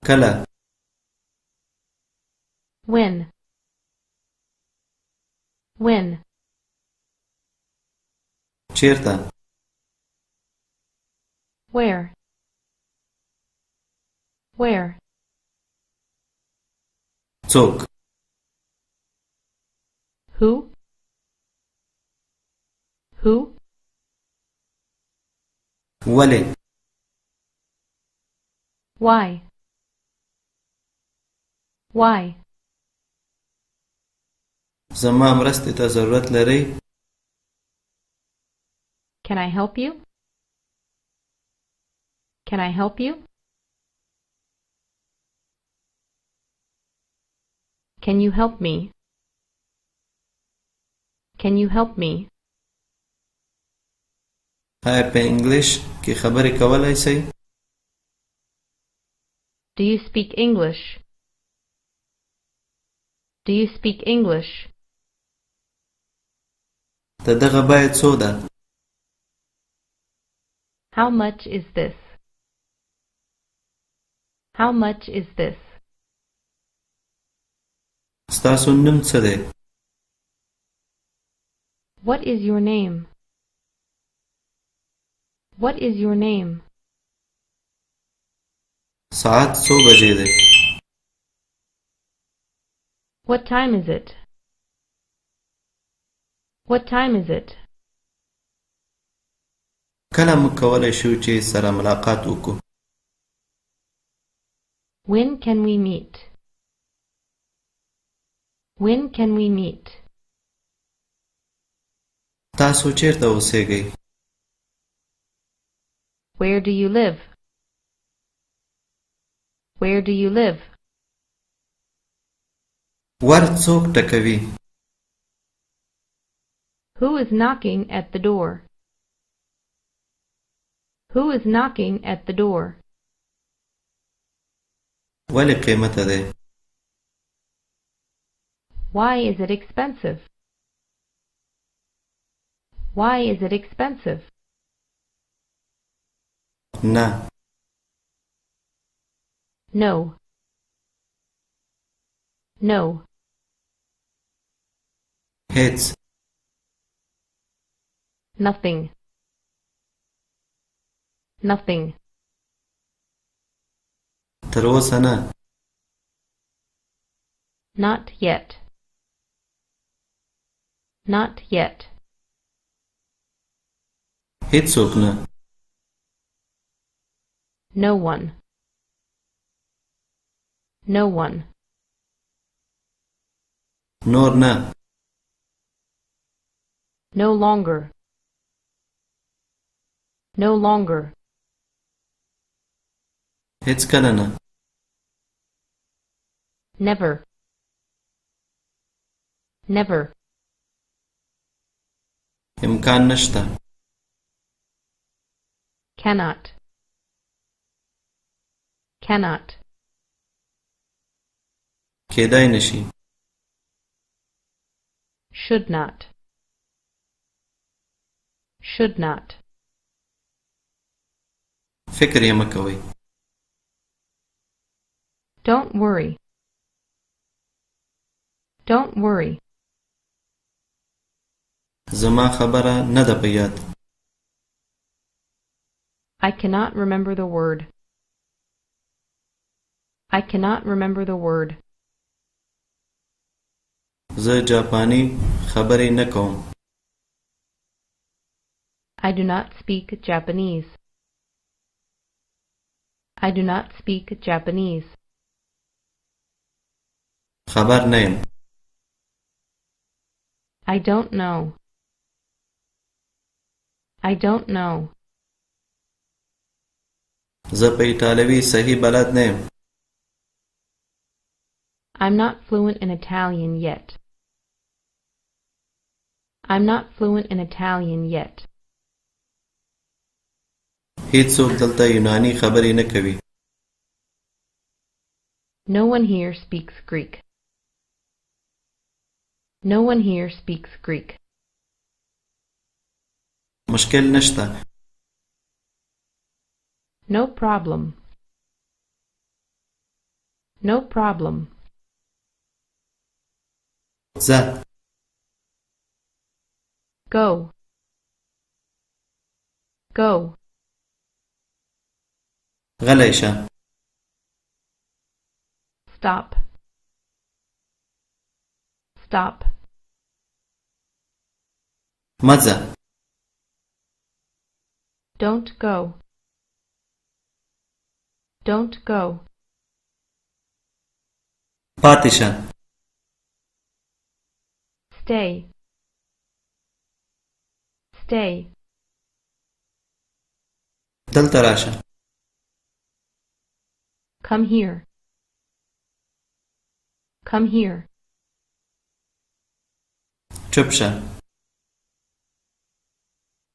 کله؟ When? When? چیرته؟ Where? Where? څوک؟ Who? Who? ولې؟ Why? Why? زما مرستې ته ضرورت لرئ؟ Can I help you? Can I help you? Can you help me? Can you help me? آیا په انګلیش کې خبرې کولای شئ؟ Do you speak English? Do you speak English? د دغه بیه څو ده؟ How much is this? How much is this? ستاسو نوم څه دی؟ What is your name? What is your name? ساعت څو بجې دی؟ What time is it? What time is it? کله موږ کولی شو چې سره ملاقات وکړو؟ When can we meet? When can we meet? تاسو چیرته اوسیږئ؟ Where do you live? Where do you live? ور څوک ټکوي؟ Who is knocking at the door? Who is knocking at the door? ولې قیمته دی؟ Why is it expensive? Why is it expensive? نه. No. No. هیڅ. Nothing. Nothing. تر اوسه نه. Not yet. Not yet. هیڅوک نه. No one. No one. نور نه. No longer. No longer. هیڅ کله نه. Never. Never. امکان نشته. Cannot. Cannot. کېدای نشي. Should not. Should not. فکر یې مه کوئ. Don't worry. Don't worry. زما خبره نه ده په یاد. I cannot remember the word. I cannot remember the word. زه جاپانی خبرې نه کوم. I do not speak Japanese. I do not speak Japanese. خبر نه یم. I don't know. I don't know. زه په ایټالوي صحیح بلد نه یم. I'm not fluent in Italian yet. I'm not fluent in Italian yet. هیڅوک دلته یوناني خبرې نه کوي. No one here speaks Greek. No one here speaks Greek. مشکل نشته. No problem. No problem. ځه. Go. Go. غلی شه. Stop. Stop. مه ځه. Don't go. Don't go. پاتې شه. Stay. Stay. دلته راشه. Come here. Come here. چوپ شه.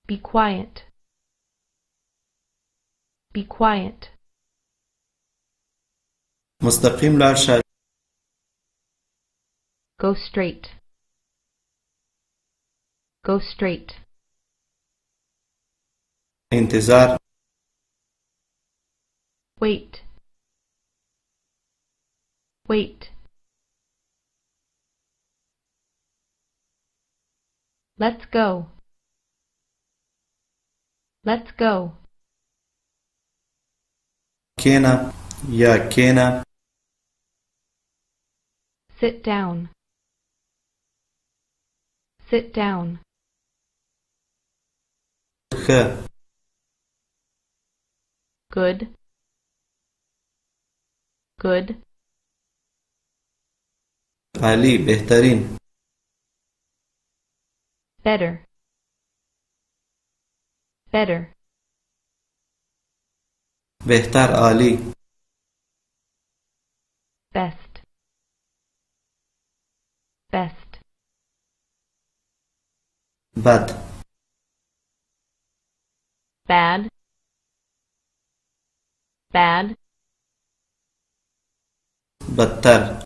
Be quiet. Be quiet. مستقیم لاړ شه. Go straight. Go straight. انتظار. Wait. Wait. Let's go. Let's go. کېنه یا کېنه. Sit down. Sit down. ښه. Good. Good. عالی. بهترین. Better. Better. بهتر. عالی. Best. Best. بد. Bad. Bad. بدتر.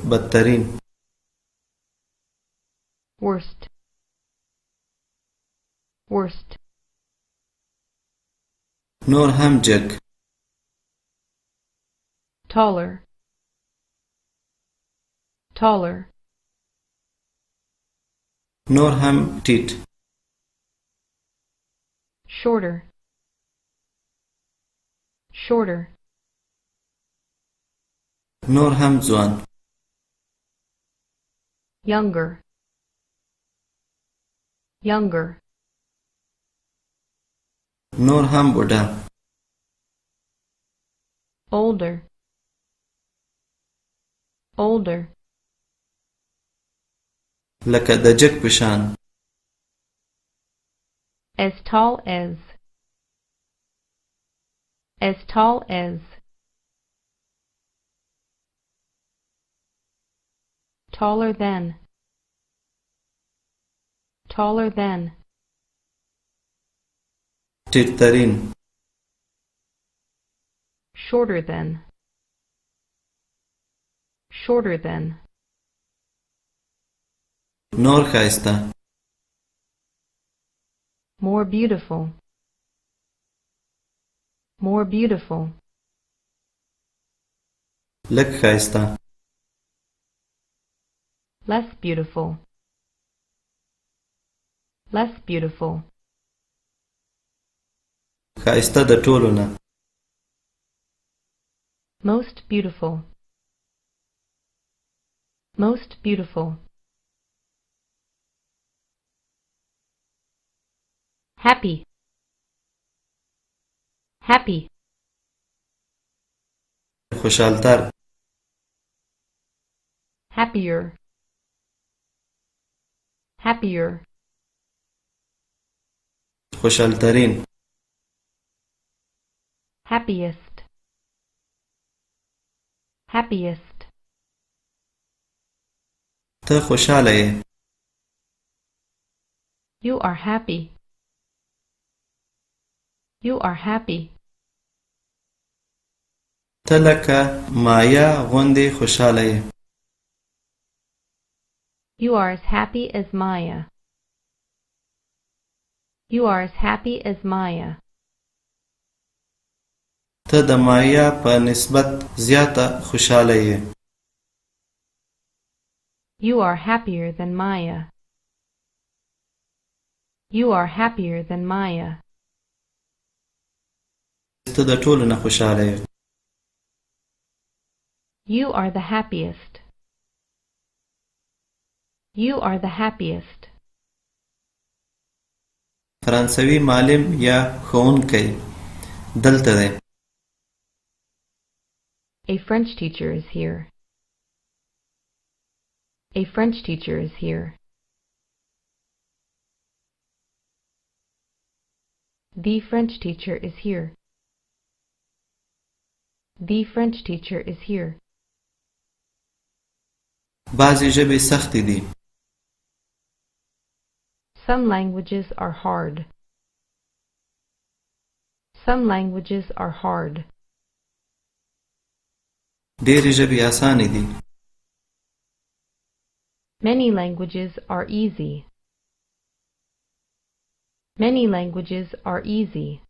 بدترین. Worst. Worst. نور هم جګ. Taller. Taller. نور هم ټیټ. Shorter. Shorter. نور هم ځوان. Younger. Younger. نور هم بوډا. Older. Older. لکه د جګ په شان. As tall as. As tall as. Taller than. Taller than. ټیټترین. Shorter than. Shorter than. نور ښایسته. More beautiful. More beautiful. لږ ښایسته. Less beautiful. Less beautiful. ښایسته د ټولو نه. Most beautiful. Most beautiful. Happy. Happy. خوشحالتر. happier, happier, خوشحالترین happiest, happiest, ته خوشحاله یې you are happy, you are happy, ته لکه مایا غوندې خوشحاله یې you are as happy as Maya, you are as happy as Maya, ته د مایا په نسبت زیاته خوشحاله یې you are happier than Maya, you are happier than Maya, ته د ټولو نه خوشحاله یې you are the happiest, you are the happiest, فرانسوي معلم یا ښوونکی دلته دی a French teacher is here, a French teacher is here, the French teacher is here, the French teacher is here, بعضې ژبې سختې دي some languages are hard, some languages are hard, ډېرې ژبې اسانې دي many languages are easy, many languages are easy,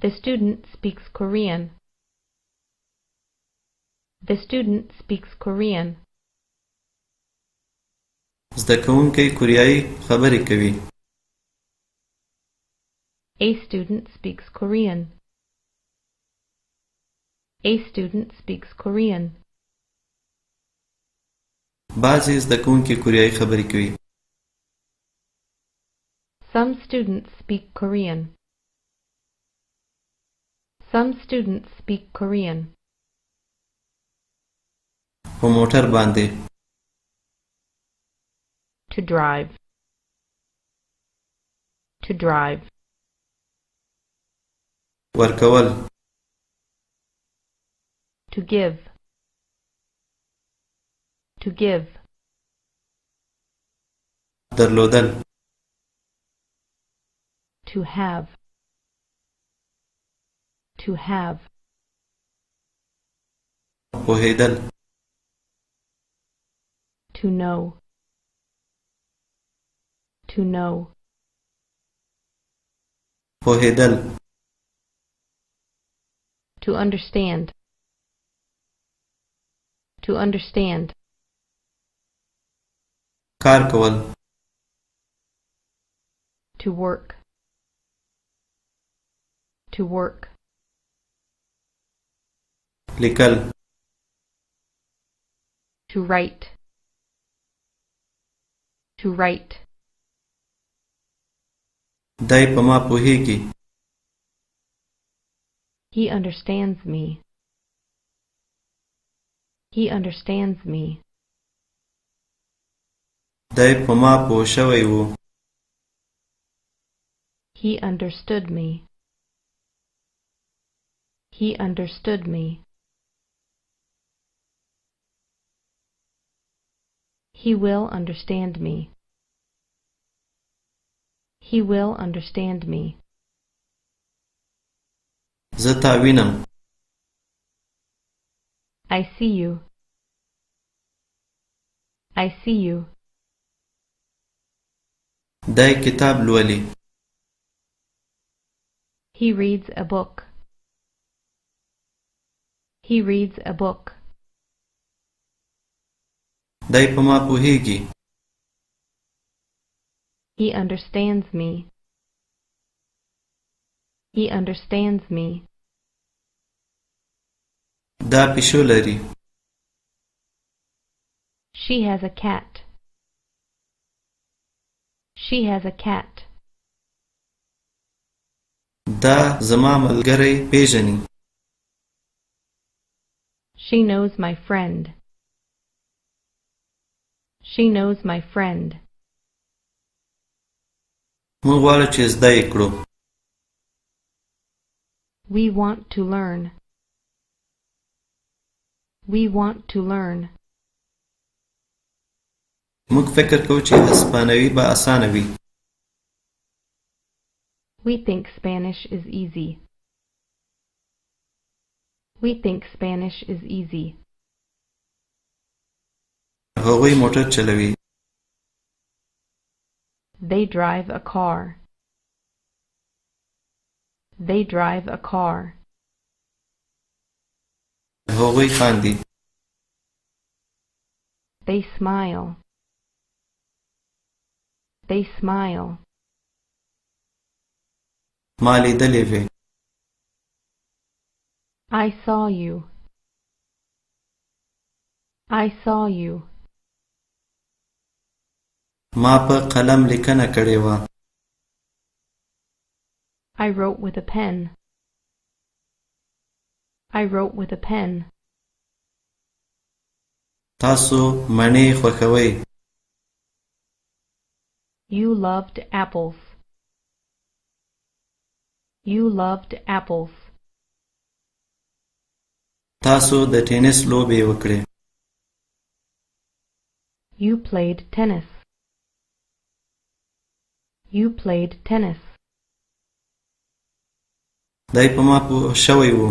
the student speaks Korean, the student speaks Korean, زده کوونکی کوریایي خبرې کوي a student speaks Korean, a student speaks Korean, بعضې زده کوونکي کوریایي خبرې کوي some students speak Korean, some students speak Korean, په موټر باندې to drive, to drive, ورکول to give, to give, درلودل to have, to have, پوهېدل to know, to know, پوهېدل to understand, to understand, کار کول to work, to work, لیکل to write, to write, دی په ما پوهېږي he understands me, he understands me, دی په ما پوه شوی و he understood me, he understood me, he will understand me, he will understand me, زه تا وینم I see you, I see you, دی کتاب لولي he reads a book, he reads a book, دی په ما پوهېږي he understands me, he understands me, دا پیشو لري she has a cat, she has a cat, دا زما ملګری پیژني She knows my friend. She knows my friend. موږ غواړو چې زده یې کړو. We want to learn. We want to learn. موږ فکر کوو چې هسپانوي به اسانه وي. We think Spanish is easy. We think Spanish is easy. هغوی موټر چلوي. They drive a car. They drive a car. هغوی خاندي. They smile. They smile. ما لیدلې وې. I saw you. I saw you. ما په قلم لیکنه کړې وه. I wrote with a pen. I wrote with a pen. تاسو مڼې خوښوئ. You loved apples. You loved apples. تاسو د ټینس لوبې وکړې. You played tennis. You played tennis. دی په ما پوه شوی و.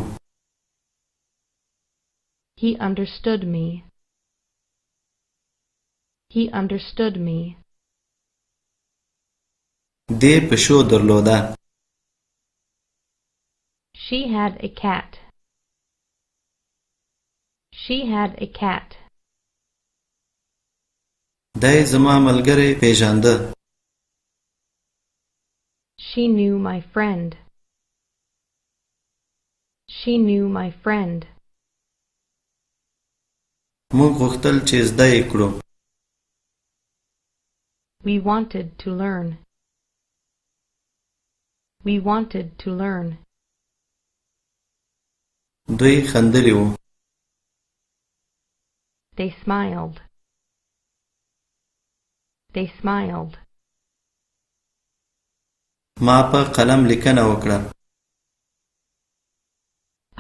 He understood me. He understood me. دې پښو درلوده. She had a cat. She had a cat. دی زما ملګری پیژانده. She knew my friend. She knew my friend. موږ غوښتل چې زده یې کړو. We wanted to learn. We wanted to learn. دوی خندلي وو. They smiled. They smiled. ما په قلم لیکنه وکړه.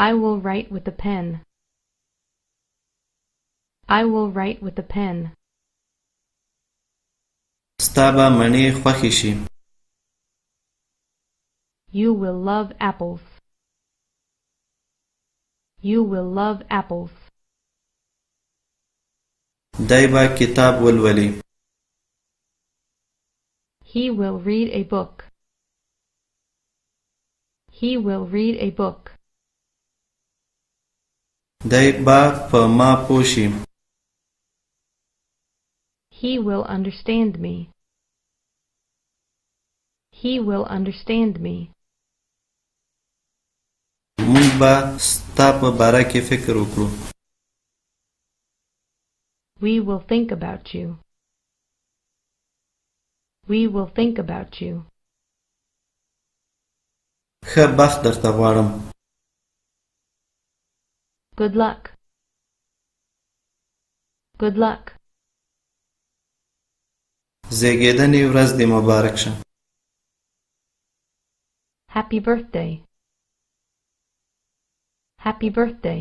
I will write with a pen. I will write with a pen. ستا به مڼې خوښې شي. You will love apples. You will love apples. دی به کتاب ولولي. He will read a book. He will read a book. دی به په ما پوه شي. He will understand me. He will understand me. موږ به ستا په باره کې فکر وکړو. We will think about you. We will think about you. ښه بخت درته غواړم. Good luck. Good luck. زیږیدنې ورځ دې مبارک شه. Happy birthday. Happy birthday.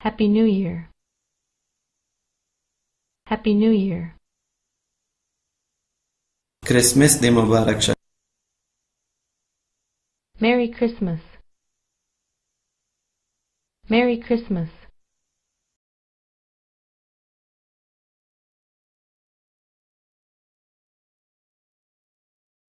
Happy New Year. Happy New Year. کرسمس دې مبارک شه. Merry Christmas. Merry Christmas.